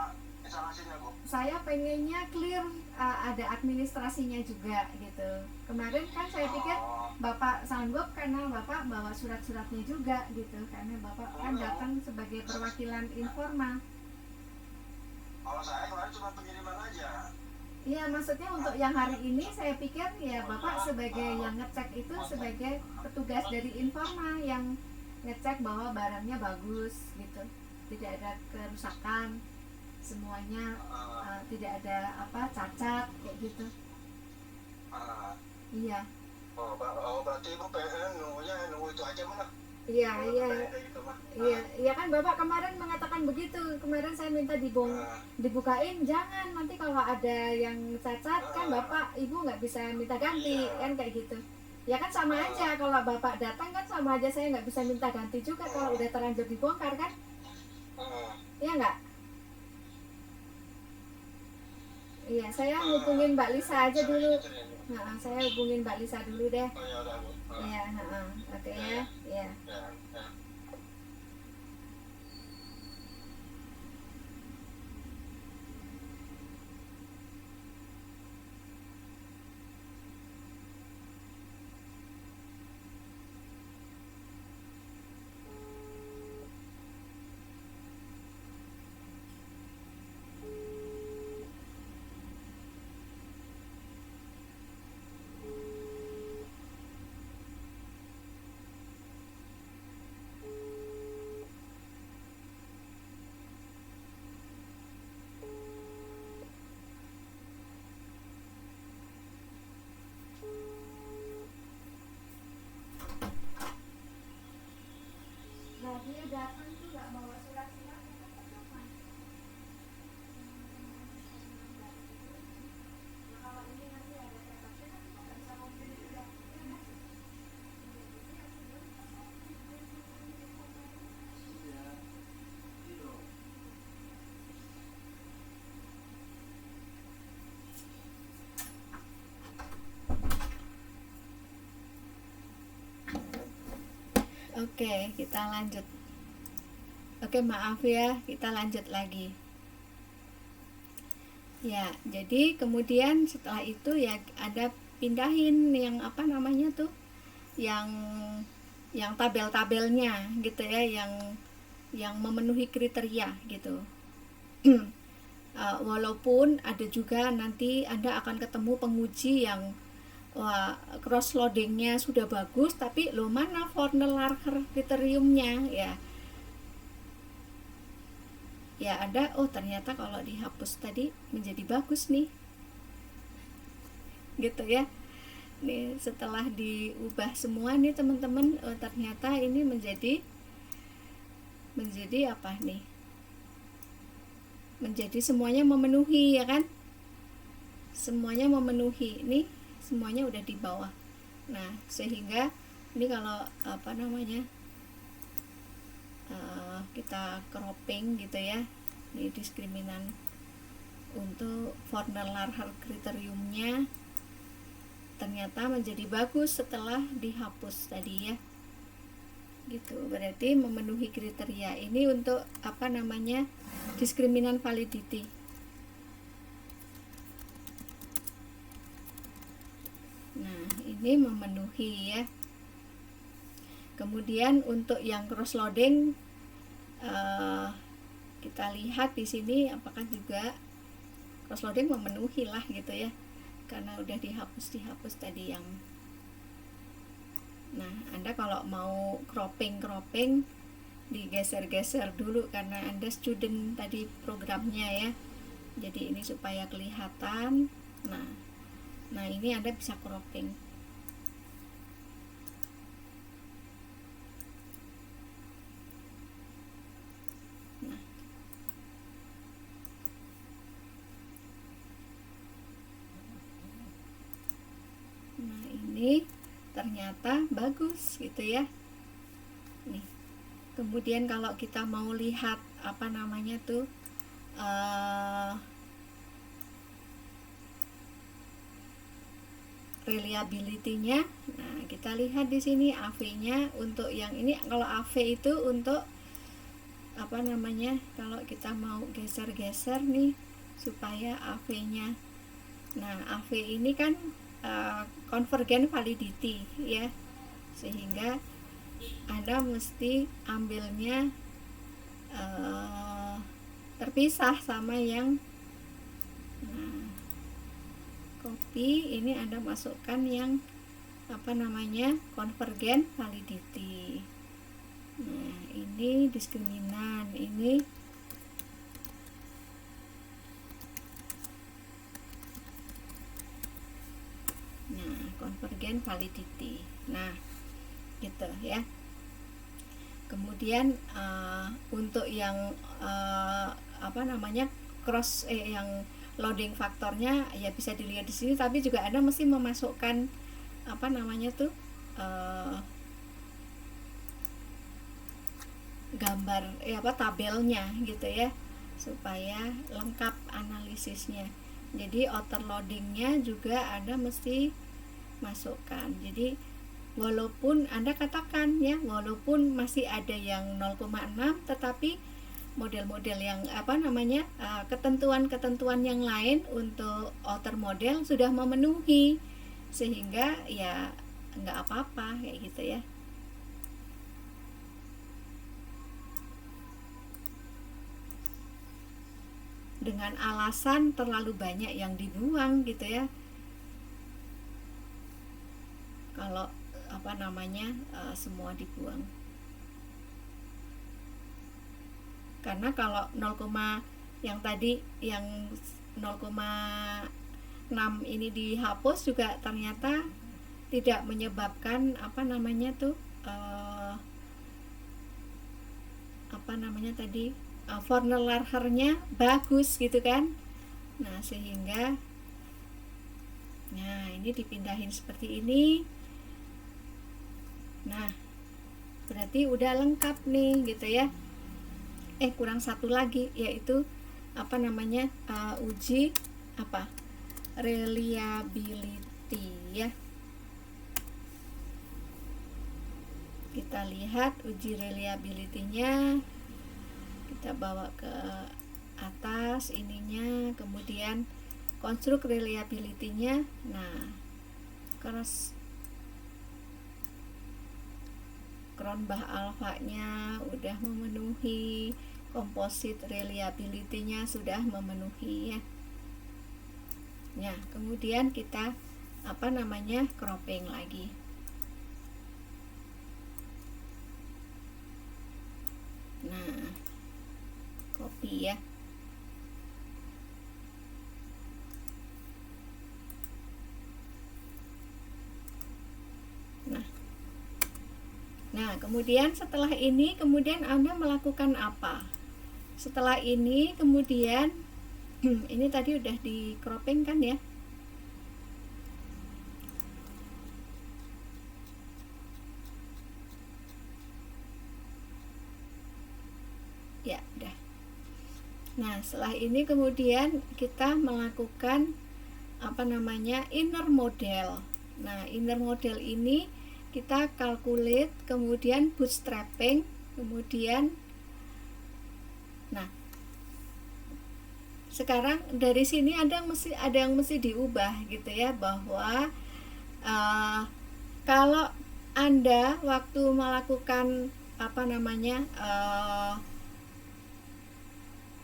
instalasinya, Bu? Saya pengennya clear, ada administrasinya juga gitu. Kemarin kan saya pikir Bapak sanggup karena Bapak bawa surat-suratnya juga gitu, karena Bapak kan datang sebagai perwakilan Informa. Kalau saya kemarin cuma pengiriman aja. Iya, maksudnya untuk yang hari ini saya pikir ya Bapak sebagai yang ngecek itu sebagai petugas dari Informa yang ngecek bahwa barangnya bagus gitu, tidak ada kerusakan, semuanya tidak ada cacat kayak gitu. Iya. Berarti Ibu pengen nunggu itu aja, Bu, lah. Iya, Kalau iya. pengen kayak gitu, mah. Iya kan Bapak kemarin mengatakan begitu. Kemarin saya minta dibukain, jangan nanti kalau ada yang cacat kan Bapak Ibu nggak bisa minta ganti kan kayak gitu. Ya kan sama aja kalau Bapak datang kan sama aja saya nggak bisa minta ganti juga kalau udah terlanjur dibongkar kan? Iya nggak? Iya, saya hubungin Mbak Lisa aja dulu. Saya hubungin Mbak Lisa dulu deh. Oh, ya udah, Bu. Iya, oke ya. Iya. Ya. Nah, dia datang tuh nggak bawa surat-surat ya kan percuma. Nah, kalau ini nanti ada cacatnya kan kita nggak bisa mobil juga, ya kan? Oke, kita lanjut. Oke, maaf ya, kita lanjut lagi. Ya, jadi kemudian setelah itu ya ada pindahin yang yang tabel-tabelnya gitu ya, yang memenuhi kriteria gitu. Walaupun ada juga nanti Anda akan ketemu penguji yang cross loadingnya sudah bagus tapi mana formular kriteriumnya ya ada ternyata kalau dihapus tadi menjadi bagus nih gitu ya. Nih setelah diubah semua nih teman-teman, ternyata ini menjadi menjadi apa nih, menjadi semuanya memenuhi, ya kan, semuanya memenuhi. Ini semuanya udah di bawah. Nah, sehingga ini kalau apa namanya, kita cropping gitu ya, ini diskriminan untuk Forner-Larcher kriteriumnya ternyata menjadi bagus setelah dihapus tadi ya, gitu. Berarti memenuhi kriteria ini untuk apa namanya, diskriminan validity. Nah, ini memenuhi ya. Kemudian untuk yang cross loading, kita lihat di sini apakah juga cross loading memenuhi lah gitu ya, karena udah dihapus tadi yang. Nah, Anda kalau mau cropping digeser-geser dulu karena Anda student tadi programnya ya. Jadi ini supaya kelihatan. Nah ini Anda bisa cropping. Nah ini ternyata bagus gitu ya. Nih. Kemudian kalau kita mau lihat apa namanya tuh, reliability-nya. Nah, kita lihat di sini AV-nya untuk yang ini. Kalau AV itu untuk apa namanya? Kalau kita mau geser-geser nih supaya AV-nya. Nah, AV ini kan convergent validity ya. Sehingga Anda mesti ambilnya terpisah sama yang copy. Ini Anda masukkan yang apa namanya, convergent validity. Nah ini diskriminan, ini convergent validity. Nah gitu ya. Kemudian untuk yang apa namanya, cross yang loading faktornya ya bisa dilihat di sini, tapi juga Anda mesti memasukkan apa namanya tuh, gambar tabelnya gitu ya, supaya lengkap analisisnya. Jadi outer loadingnya juga Anda mesti masukkan. Jadi walaupun Anda katakan ya, walaupun masih ada yang 0,6, tetapi model-model yang apa namanya, ketentuan-ketentuan yang lain untuk outer model sudah memenuhi, sehingga ya nggak apa-apa kayak gitu ya. Dengan alasan terlalu banyak yang dibuang gitu ya. Kalau apa namanya, semua dibuang. Karena kalau 0, yang tadi yang 0,6 ini dihapus juga ternyata tidak menyebabkan apa namanya tuh, apa namanya tadi, Forner-Larchernya bagus gitu kan. Nah sehingga ini dipindahin seperti ini. Nah berarti udah lengkap nih gitu ya. Kurang satu lagi, yaitu apa namanya, uji apa, reliability ya. Kita lihat uji reliability-nya, kita bawa ke atas ininya, kemudian konstruk reliability-nya. Nah Cronbach alfanya udah memenuhi, composite reliability-nya sudah memenuhi ya. Nah kemudian kita apa namanya, cropping lagi. Nah copy ya. Nah, kemudian setelah ini, kemudian Anda melakukan apa? Setelah ini, kemudian ini tadi udah di cropping kan ya? Ya, udah. Nah, setelah ini kemudian kita melakukan apa namanya inner model. Nah, inner model ini kita calculate, kemudian bootstrapping, kemudian nah sekarang dari sini ada yang mesti diubah gitu ya, bahwa kalau Anda waktu melakukan apa namanya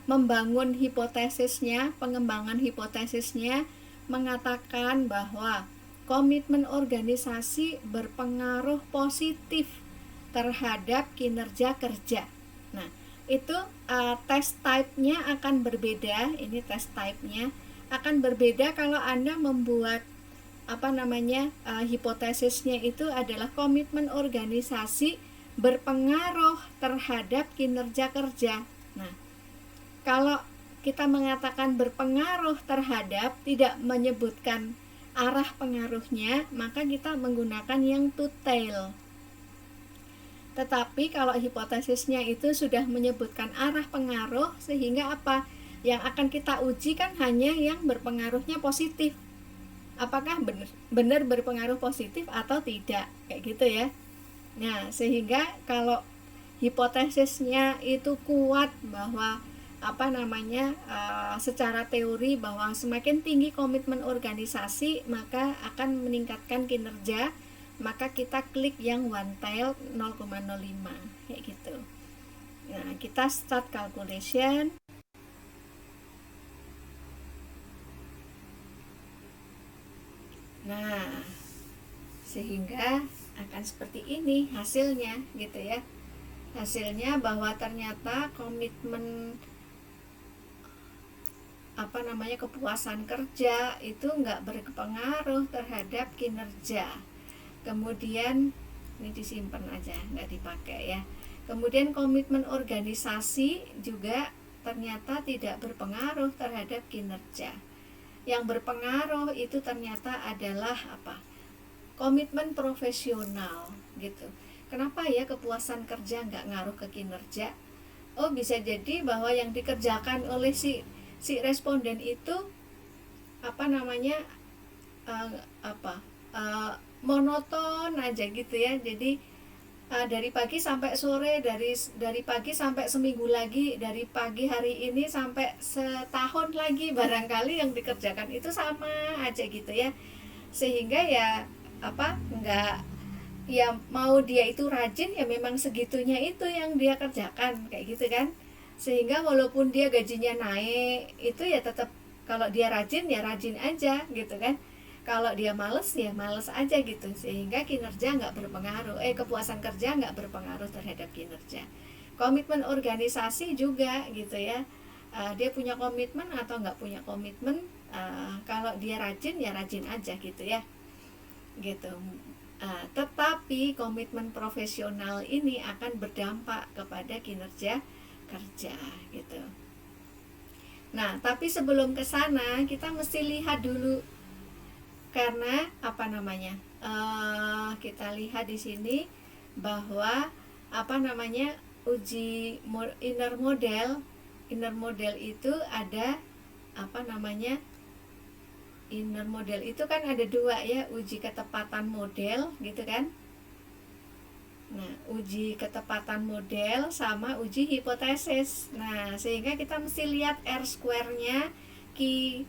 membangun hipotesisnya, pengembangan hipotesisnya mengatakan bahwa komitmen organisasi berpengaruh positif terhadap kinerja kerja. Nah, itu test type-nya akan berbeda. Ini test type-nya akan berbeda kalau Anda membuat apa namanya hipotesisnya itu adalah komitmen organisasi berpengaruh terhadap kinerja kerja. Nah, kalau kita mengatakan berpengaruh terhadap, tidak menyebutkan arah pengaruhnya, maka kita menggunakan yang to tail. Tetapi kalau hipotesisnya itu sudah menyebutkan arah pengaruh, sehingga apa? Yang akan kita uji kan hanya yang berpengaruhnya positif. Apakah benar berpengaruh positif atau tidak, kayak gitu ya. Nah, sehingga kalau hipotesisnya itu kuat bahwa apa namanya secara teori bahwa semakin tinggi komitmen organisasi maka akan meningkatkan kinerja, maka kita klik yang one tail 0,05 kayak gitu. Nah, kita start calculation. Nah, sehingga akan seperti ini hasilnya gitu ya. Hasilnya bahwa ternyata komitmen apa namanya kepuasan kerja itu nggak berpengaruh terhadap kinerja. Kemudian ini disimpan aja, nggak dipakai ya. Kemudian komitmen organisasi juga ternyata tidak berpengaruh terhadap kinerja. Yang berpengaruh itu ternyata adalah apa? Komitmen profesional gitu. Kenapa ya kepuasan kerja nggak ngaruh ke kinerja? Oh, bisa jadi bahwa yang dikerjakan oleh si responden itu apa namanya monoton aja gitu ya. Jadi dari pagi sampai sore, dari pagi sampai seminggu lagi, dari pagi hari ini sampai setahun lagi, barangkali yang dikerjakan itu sama aja gitu ya. Sehingga ya apa enggak, ya mau dia itu rajin ya memang segitunya itu yang dia kerjakan kayak gitu kan. Sehingga walaupun dia gajinya naik itu ya tetap, kalau dia rajin ya rajin aja gitu kan. Kalau dia males ya males aja gitu, sehingga kinerja nggak berpengaruh, kepuasan kerja nggak berpengaruh terhadap kinerja. Komitmen organisasi juga gitu ya, dia punya komitmen atau nggak punya komitmen, kalau dia rajin ya rajin aja gitu ya gitu. Tetapi komitmen profesional ini akan berdampak kepada kinerja kerja gitu. Nah, tapi sebelum ke sana kita mesti lihat dulu, karena apa namanya kita lihat di sini bahwa apa namanya uji inner model itu ada apa namanya inner model itu kan ada dua ya, uji ketepatan model gitu kan. Nah, uji ketepatan model sama uji hipotesis. Nah, sehingga kita mesti lihat R square-nya, Q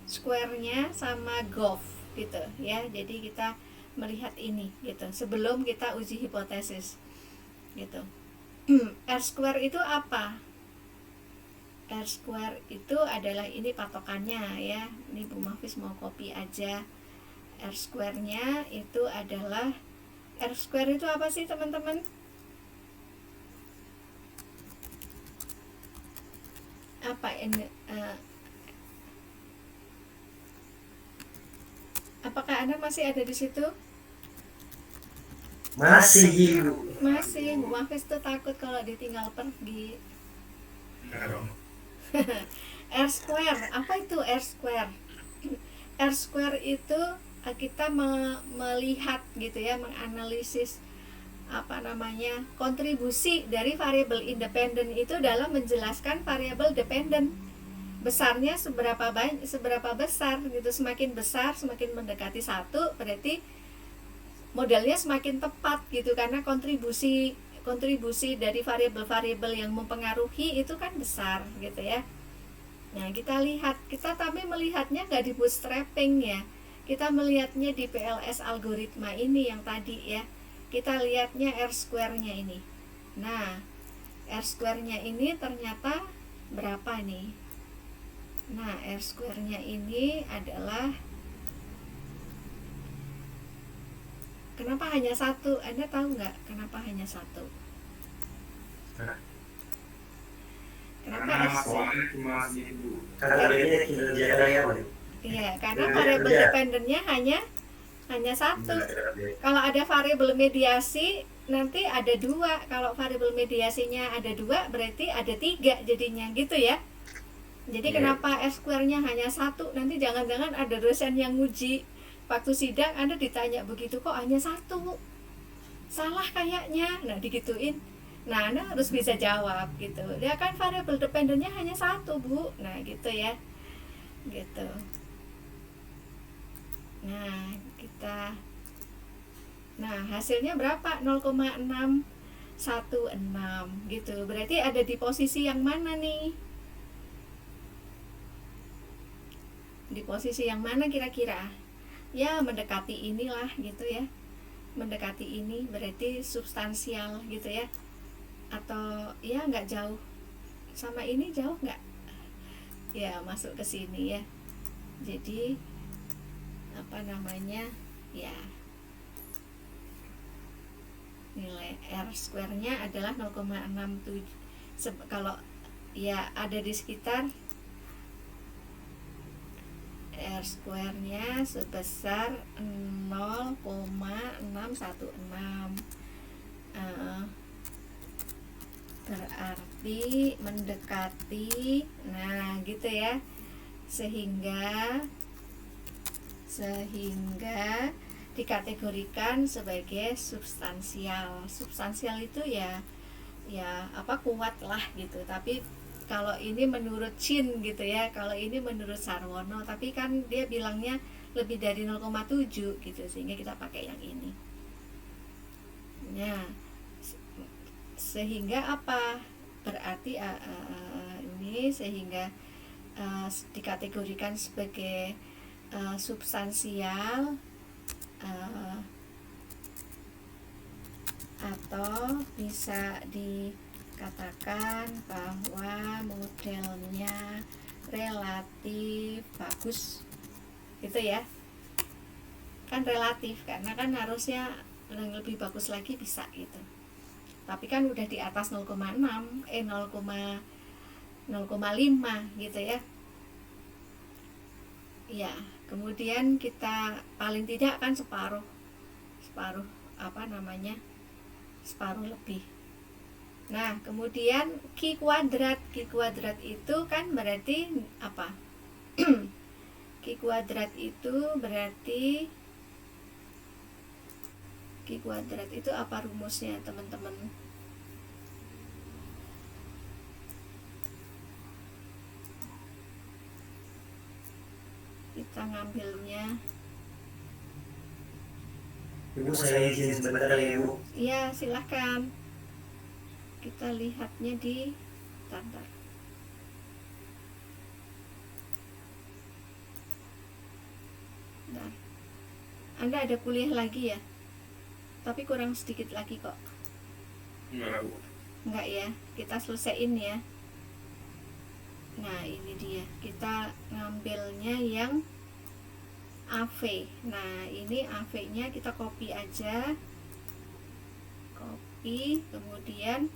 square-nya sama GOF gitu ya. Jadi kita melihat ini gitu sebelum kita uji hipotesis gitu. R square itu apa? R square itu adalah ini patokannya ya. Ini Bu Mahfis mau copy aja. R square-nya itu adalah, R square itu apa sih teman-teman? Apa ini? Apakah Anda masih ada di situ? Masih Ibu. Masih, Bu Mahfis tuh takut kalau ditinggal pergi. R square, apa itu R square? R square itu kita melihat gitu ya, menganalisis apa namanya kontribusi dari variabel independen itu dalam menjelaskan variabel dependen. Besarnya seberapa banyak, seberapa besar gitu. Semakin besar, semakin mendekati 1, berarti modelnya semakin tepat gitu, karena kontribusi dari variabel-variabel yang mempengaruhi itu kan besar gitu ya. Nah, kita tapi melihatnya nggak di bootstrapping ya, kita melihatnya di PLS algoritma ini yang tadi ya, kita lihatnya R square-nya ini. Nah, R square-nya ini ternyata berapa nih? Nah, R square-nya ini adalah, kenapa hanya 1? Anda tahu nggak kenapa hanya 1? Kenapa R square? Karena bedanya kinerja karyawan. Iya, karena variabel dependennya hanya 1. Kalau ada variabel mediasi nanti ada 2. Kalau variabel mediasinya ada 2, berarti ada 3 jadinya gitu ya. Jadi kenapa R square-nya hanya 1? Nanti jangan-jangan ada dosen yang nguji waktu sidang, Anda ditanya begitu, kok hanya 1? Salah kayaknya. Nah, digituin. Nah, Anda harus bisa jawab gitu. Ya kan variabel dependennya hanya 1, Bu. Nah, gitu ya. Gitu. Nah, hasilnya berapa? 0,616 gitu. Berarti ada di posisi yang mana nih? Di posisi yang mana kira-kira? Ya, mendekati inilah gitu ya. Mendekati ini berarti substansial gitu ya. Atau ya nggak jauh. Sama ini jauh nggak? Ya, masuk ke sini ya. Jadi apa namanya? Ya, nilai R square-nya adalah 0,67. Kalau ya ada di sekitar R square-nya sebesar 0,616. Berarti mendekati, nah gitu ya, sehingga dikategorikan sebagai substansial. Substansial itu ya apa, kuat lah gitu. Tapi kalau ini menurut Chin gitu ya, kalau ini menurut Sarwono, tapi kan dia bilangnya lebih dari 0,7 gitu, sehingga kita pakai yang ini. Nah, sehingga apa? Berarti ini sehingga dikategorikan sebagai substansial atau bisa dikatakan bahwa modelnya relatif bagus gitu ya. Kan relatif, karena kan harusnya yang lebih bagus lagi bisa gitu. Tapi kan udah di atas 0,6 0,5 gitu ya. Ya, kemudian kita paling tidak kan separuh apa namanya, separuh lebih. Nah, kemudian Q kuadrat itu kan berarti apa? Q kuadrat itu berarti, Q kuadrat itu apa rumusnya teman-teman? Kita ngambilnya, Ibu, saya izin sebentar ya Ibu. iya silahkan. Kita lihatnya di tabel. Nah, Anda ada kuliah lagi ya? Tapi kurang sedikit lagi kok. Enggak ya, kita selesaiin ya. Nah, ini dia, kita ngambilnya yang AV. Nah, ini AV-nya kita copy aja, copy. Kemudian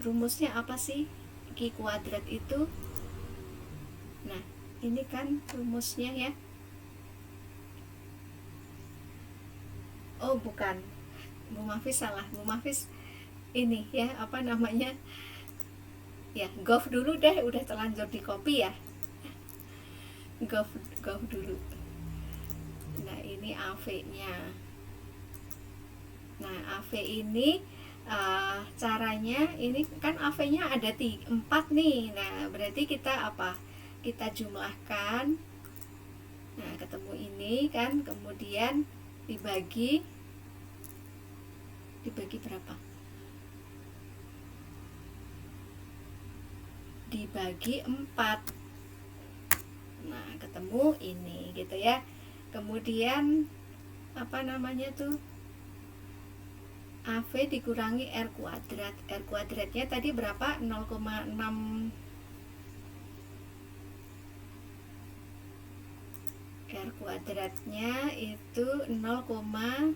rumusnya apa sih Q kuadrat itu? Nah, ini kan rumusnya ya. Oh bukan, Bu Mafis salah. Bu Mafis ini ya apa namanya, ya golf dulu deh, udah terlanjur di copy ya. golf golf dulu. Nah ini AV nya. Nah AV ini caranya, ini kan AV nya ada 4 nih. Nah berarti kita apa, kita jumlahkan. Nah ketemu ini kan, kemudian dibagi berapa, dibagi 4. Nah ketemu ini gitu ya. Kemudian apa namanya tuh, AV dikurangi R kuadrat. R kuadratnya tadi berapa, 0,6. R kuadratnya itu 0,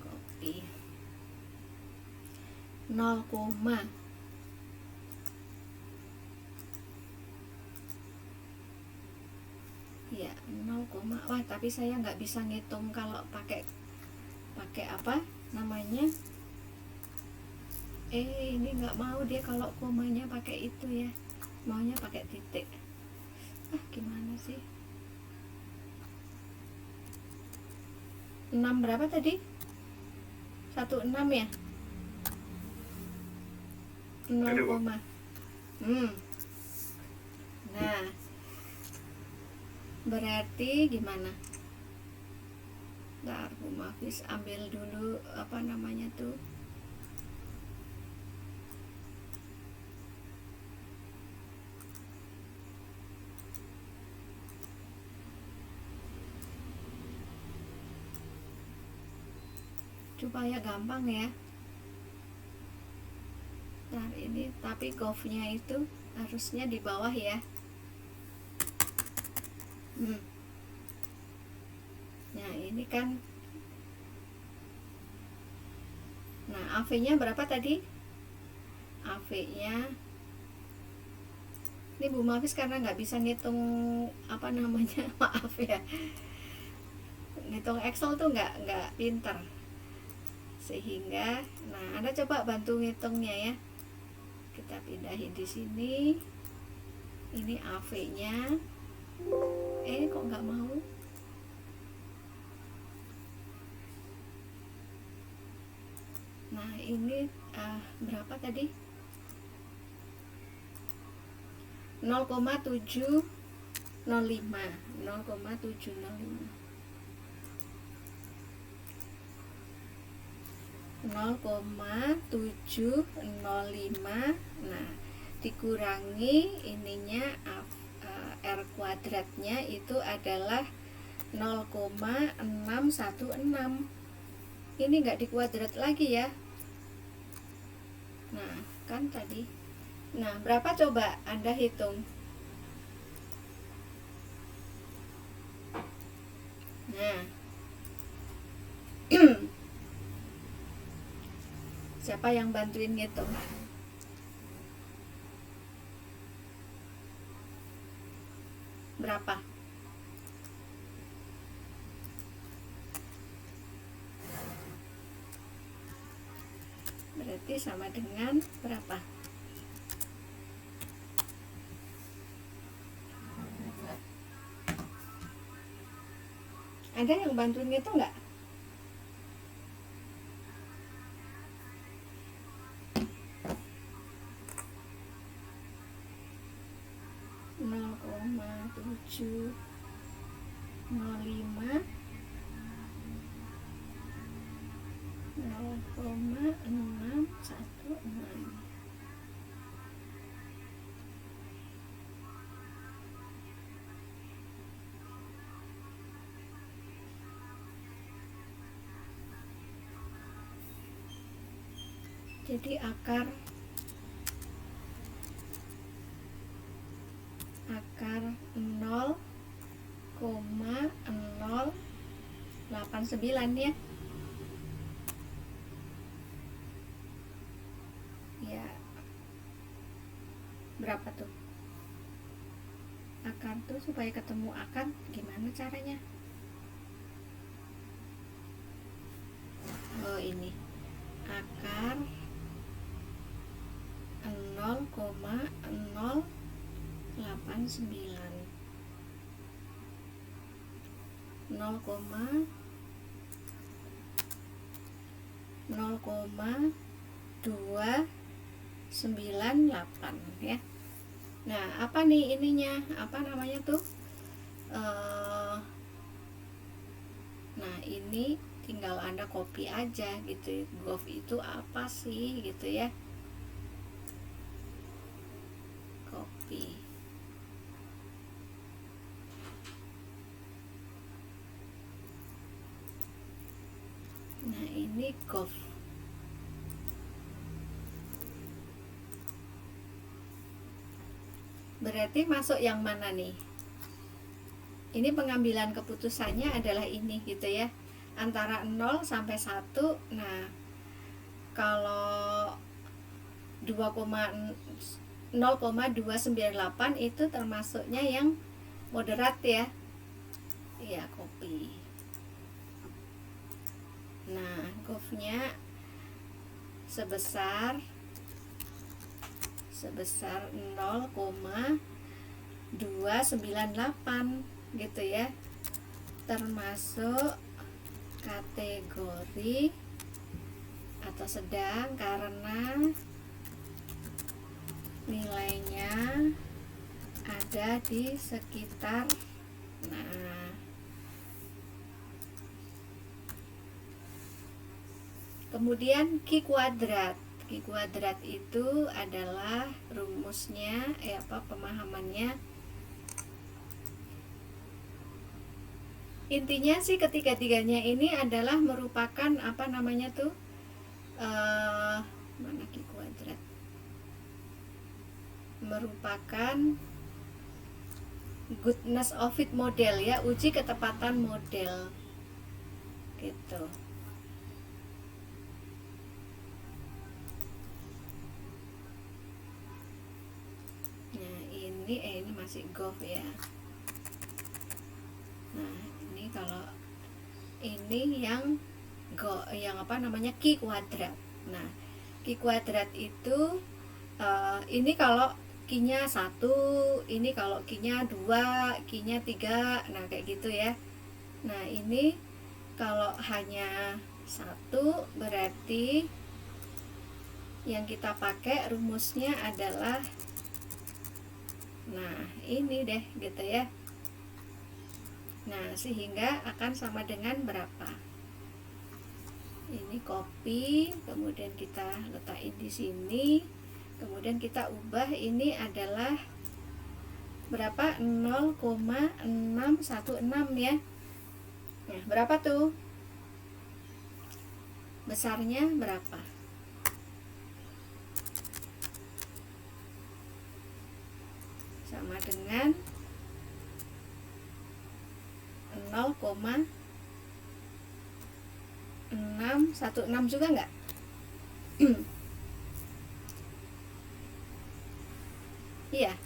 copy 0, ya 0, wah tapi saya nggak bisa ngitung kalau pakai apa namanya, ini nggak mau dia kalau komanya pakai itu ya, maunya pakai titik. Gimana sih, 6 berapa tadi, 16 ya, 0, nah berarti gimana. Ntar Bu Mafis ambil dulu apa namanya tuh, supaya gampang ya. Nah ini tapi golfnya itu harusnya di bawah ya. Nah ini kan, nah AV nya berapa tadi, AV nya ini Bu Mafis karena nggak bisa ngitung apa namanya maaf ya, ngitung Excel tuh nggak pinter, sehingga nah Anda coba bantu ngitungnya ya. Kita pindahin di sini, ini AV nya kok nggak mau. Nah ini berapa tadi, 0,705, 0,705. Nah dikurangi ininya R kuadratnya itu adalah 0,616. Ini nggak dikuadrat lagi ya. Nah kan tadi, nah berapa coba Anda hitung. Nah siapa yang bantuin ngitung? Berapa? Berarti sama dengan berapa? Ada yang bantuin ngitung nggak? tujuh nol lima 0,616. Jadi akar 0,089 ya. Ya berapa tuh, akar tuh supaya ketemu akar gimana caranya? Oh, ini akar 0,089 0,298 ya. Nah, apa nih ininya? Apa namanya tuh? Nah, ini tinggal Anda copy aja gitu. Gov itu apa sih gitu ya? Copy. Nah, ini gov. Berarti masuk yang mana nih? Ini pengambilan keputusannya adalah ini gitu ya. Antara 0 sampai 1. Nah, kalau 0,298 itu termasuknya yang moderat ya. Iya, copy. Nah, govnya sebesar 0,298 gitu ya, termasuk kategori atau sedang karena nilainya ada di sekitar. Nah, kemudian Q kuadrat. Q kuadrat itu adalah rumusnya, pemahamannya. Intinya sih ketiga-tiganya ini adalah merupakan apa namanya tuh? Mana Q kuadrat? Merupakan goodness of fit model ya, uji ketepatan model. Gitu. Ini masih gov ya. Nah, ini kalau ini yang Q kuadrat. Nah, Q kuadrat itu ini kalau Q-nya 1, ini kalau Q-nya 2, Q-nya 3. Nah, kayak gitu ya. Nah, ini kalau hanya 1 berarti yang kita pakai rumusnya adalah, nah ini deh gitu ya. Nah, sehingga akan sama dengan berapa? Ini copy, kemudian kita letakin di sini, kemudian kita ubah, ini adalah berapa? 0,616 ya. Nah, berapa tuh? Besarnya berapa? Sama dengan 0,616 juga enggak? Iya.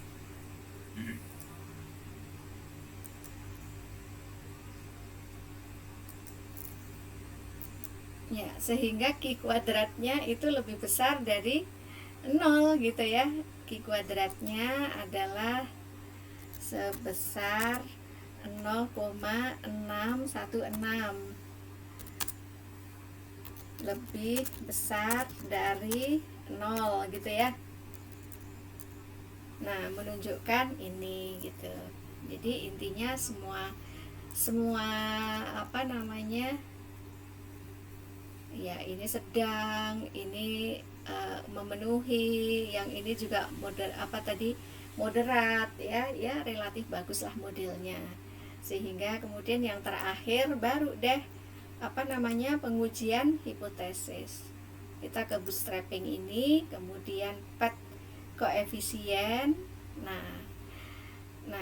Ya, sehingga Q kuadratnya itu lebih besar dari 0 gitu ya. Q kuadratnya adalah sebesar 0,616, lebih besar dari 0 gitu ya. Nah, menunjukkan ini gitu. Jadi intinya semua apa namanya ya, ini sedang, ini memenuhi, yang ini juga moderat ya, relatif baguslah modelnya. Sehingga kemudian yang terakhir baru deh pengujian hipotesis. Kita ke bootstrapping ini, kemudian pad koefisien. Nah,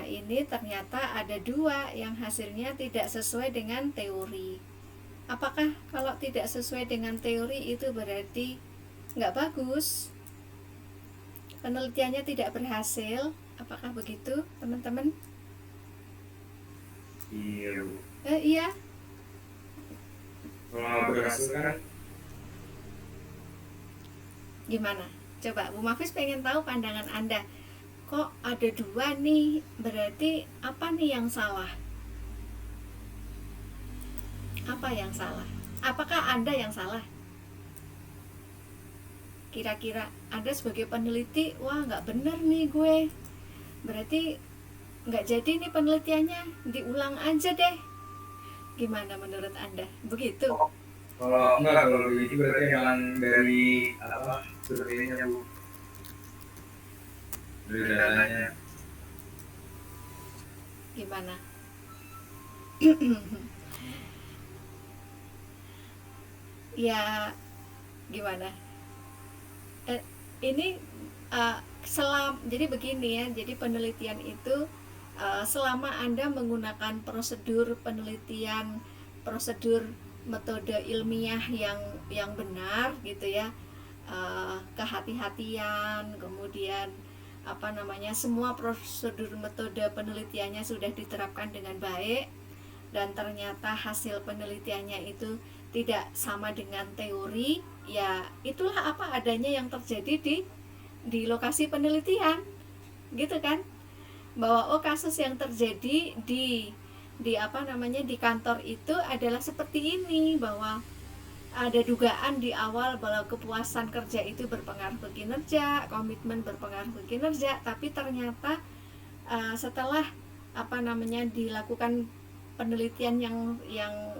ini ternyata ada 2 yang hasilnya tidak sesuai dengan teori. Apakah kalau tidak sesuai dengan teori itu berarti nggak bagus, penelitiannya tidak berhasil? Apakah begitu teman-teman? Iya Bu. Iya. Kalau nggak berhasil kan Gimana? Coba Bu Mafis pengen tahu pandangan Anda. Kok ada dua nih? Berarti apa nih yang salah? Apa yang salah? Apakah Anda yang salah? Kira-kira Anda sebagai peneliti, wah nggak bener nih gue. Berarti nggak jadi nih penelitiannya, diulang aja deh. Gimana menurut Anda? Begitu? kalau enggak, kalau begitu berarti emang dari apa surveinya Bu, dari datanya. Gimana? Ya, gimana? Ini jadi begini ya. Jadi penelitian itu selama Anda menggunakan prosedur penelitian, prosedur metode ilmiah yang benar gitu ya, kehati-hatian, kemudian semua prosedur metode penelitiannya sudah diterapkan dengan baik, dan ternyata hasil penelitiannya itu tidak sama dengan teori, ya itulah apa adanya yang terjadi di lokasi penelitian, gitu kan? Bahwa kasus yang terjadi di kantor itu adalah seperti ini, bahwa ada dugaan di awal bahwa kepuasan kerja itu berpengaruh ke kinerja, komitmen berpengaruh ke kinerja, tapi ternyata setelah dilakukan penelitian yang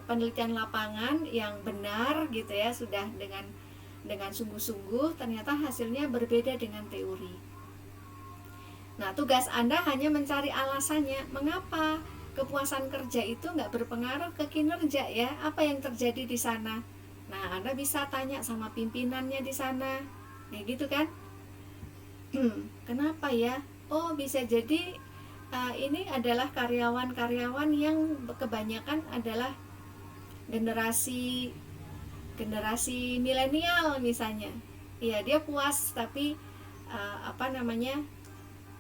penelitian lapangan yang benar gitu ya, sudah dengan sungguh-sungguh, ternyata hasilnya berbeda dengan teori. Nah, tugas Anda hanya mencari alasannya mengapa kepuasan kerja itu nggak berpengaruh ke kinerja ya, apa yang terjadi di sana. Nah, Anda bisa tanya sama pimpinannya di sana, kayak gitu kan? Kenapa ya? Oh, bisa jadi ini adalah karyawan-karyawan yang kebanyakan adalah generasi milenial misalnya. Iya, dia puas tapi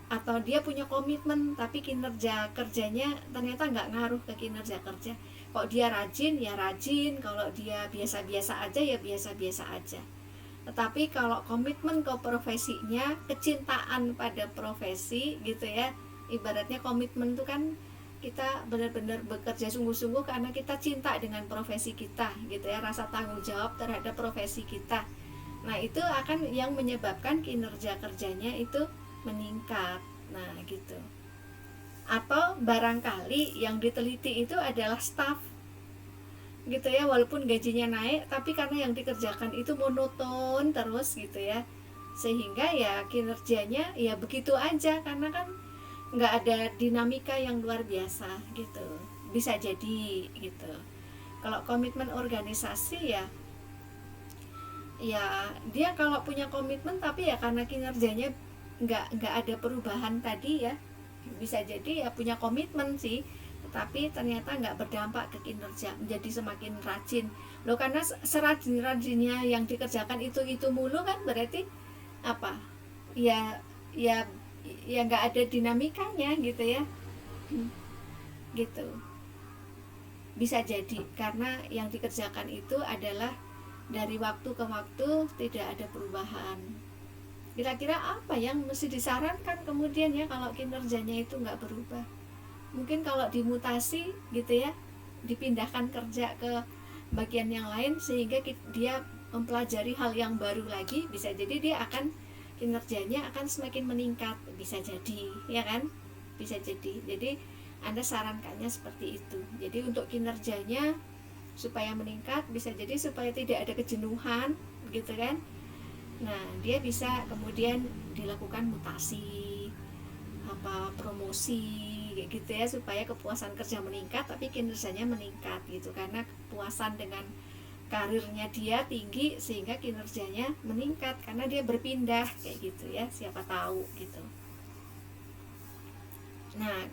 atau dia punya komitmen tapi kinerja kerjanya ternyata nggak ngaruh ke kinerja kerja. Kalau dia rajin ya rajin, kalau dia biasa-biasa aja ya biasa-biasa aja. Tetapi kalau komitmen ke profesinya, kecintaan pada profesi gitu ya, ibaratnya komitmen itu kan kita benar-benar bekerja sungguh-sungguh karena kita cinta dengan profesi kita gitu ya, rasa tanggung jawab terhadap profesi kita. Nah, itu akan yang menyebabkan kinerja kerjanya itu meningkat. Nah, gitu. Atau barangkali yang diteliti itu adalah staff gitu ya, walaupun gajinya naik tapi karena yang dikerjakan itu monoton terus gitu ya, sehingga ya kinerjanya ya begitu aja karena kan nggak ada dinamika yang luar biasa gitu. Bisa jadi gitu. Kalau komitmen organisasi ya dia kalau punya komitmen tapi ya karena kinerjanya nggak ada perubahan tadi ya, bisa jadi ya punya komitmen sih tetapi ternyata nggak berdampak ke kinerja, menjadi semakin rajin loh, karena serajin-rajinnya yang dikerjakan itu mulu kan berarti apa ya nggak ada dinamikanya gitu ya. Gitu, bisa jadi karena yang dikerjakan itu adalah dari waktu ke waktu tidak ada perubahan. Kira-kira apa yang mesti disarankan kemudian ya kalau kinerjanya itu nggak berubah? Mungkin kalau dimutasi gitu ya, dipindahkan kerja ke bagian yang lain sehingga dia mempelajari hal yang baru lagi, bisa jadi dia akan kinerjanya akan semakin meningkat, bisa jadi ya kan, bisa jadi. Jadi Anda sarankannya seperti itu. Jadi untuk kinerjanya supaya meningkat, bisa jadi supaya tidak ada kejenuhan gitu kan. Nah, dia bisa kemudian dilakukan mutasi, promosi kayak gitu ya, supaya kepuasan kerja meningkat tapi kinerjanya meningkat gitu, karena kepuasan dengan karirnya dia tinggi sehingga kinerjanya meningkat karena dia berpindah kayak gitu ya, siapa tahu gitu. Nah,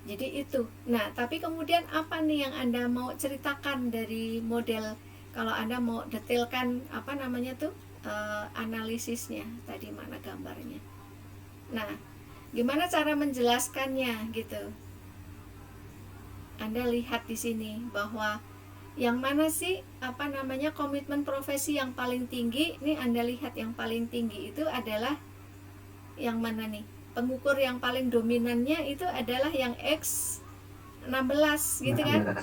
jadi itu. Nah, tapi kemudian apa nih yang Anda mau ceritakan dari model, kalau Anda mau detailkan analisisnya tadi, mana gambarnya. Nah, Gimana cara menjelaskannya gitu? Anda lihat di sini bahwa yang mana sih komitmen profesi yang paling tinggi? Ini Anda lihat yang paling tinggi itu adalah yang mana nih? Pengukur yang paling dominannya itu adalah yang X16 gitu kan?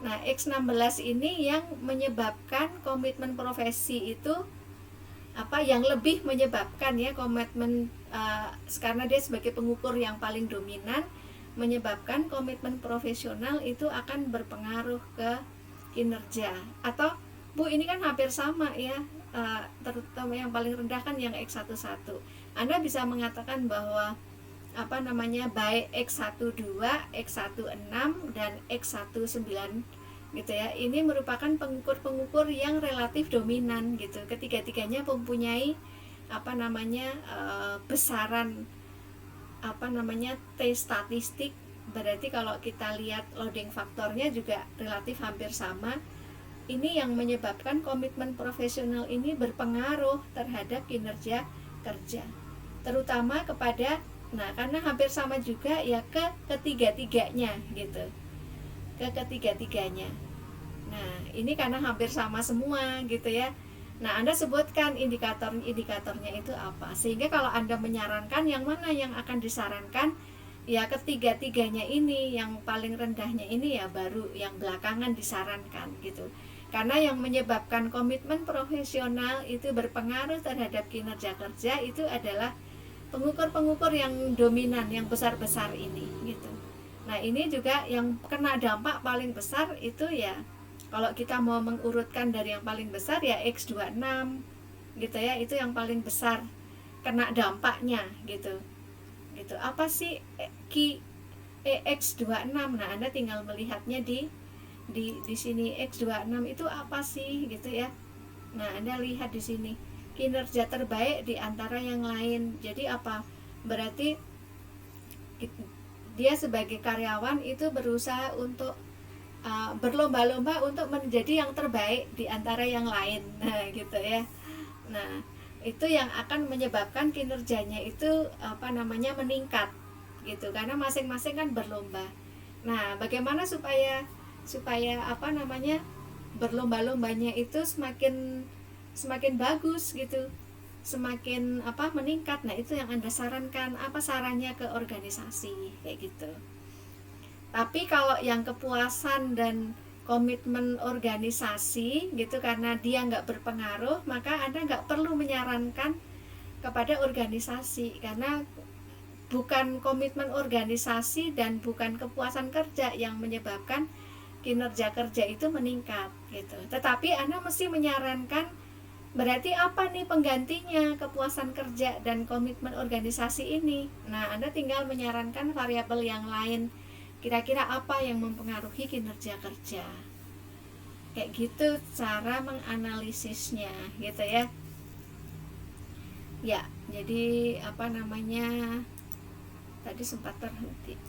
Nah, X16 ini yang menyebabkan komitmen profesi itu yang lebih menyebabkan ya komitmen karena dia sebagai pengukur yang paling dominan, menyebabkan komitmen profesional itu akan berpengaruh ke kinerja. Atau Bu, ini kan hampir sama ya, terutama yang paling rendah kan yang X11. Anda bisa mengatakan bahwa baik X12, X16 dan X19 gitu ya. Ini merupakan pengukur-pengukur yang relatif dominan gitu. Ketiga-tiganya mempunyai besaran T statistik. Berarti kalau kita lihat loading faktornya juga relatif hampir sama. Ini yang menyebabkan komitmen profesional ini berpengaruh terhadap kinerja kerja, terutama kepada karena hampir sama juga ya ke ketiga-tiganya gitu, ke ketiga-tiganya. Nah, ini karena hampir sama semua gitu ya. Nah, Anda sebutkan indikator-indikatornya itu apa, sehingga kalau Anda menyarankan yang mana yang akan disarankan, ya ketiga-tiganya ini, yang paling rendahnya ini ya baru yang belakangan disarankan gitu. Karena yang menyebabkan komitmen profesional itu berpengaruh terhadap kinerja kerja itu adalah pengukur-pengukur yang dominan, yang besar-besar ini gitu. Nah, ini juga yang kena dampak paling besar itu ya, kalau kita mau mengurutkan dari yang paling besar ya X26 gitu ya, itu yang paling besar kena dampaknya gitu. Gitu. Apa sih X26? Nah, Anda tinggal melihatnya di sini X26 itu apa sih gitu ya. Nah, Anda lihat di sini kinerja terbaik di antara yang lain. Jadi apa? Berarti dia sebagai karyawan itu berusaha untuk berlomba-lomba untuk menjadi yang terbaik di antara yang lain. Nah, gitu ya. Nah, itu yang akan menyebabkan kinerjanya itu meningkat gitu, karena masing-masing kan berlomba. Nah, bagaimana supaya berlomba-lombanya itu semakin bagus gitu, semakin meningkat. Nah, itu yang Anda sarankan, apa sarannya ke organisasi kayak gitu. Tapi kalau yang kepuasan dan komitmen organisasi gitu, karena dia nggak berpengaruh, maka Anda nggak perlu menyarankan kepada organisasi, karena bukan komitmen organisasi dan bukan kepuasan kerja yang menyebabkan kinerja kerja itu meningkat gitu. Tetapi Anda mesti menyarankan, berarti apa nih penggantinya kepuasan kerja dan komitmen organisasi ini. Nah, Anda tinggal menyarankan variabel yang lain, kira-kira apa yang mempengaruhi kinerja kerja. Kayak gitu cara menganalisisnya gitu ya. Ya, jadi tadi sempat terhenti.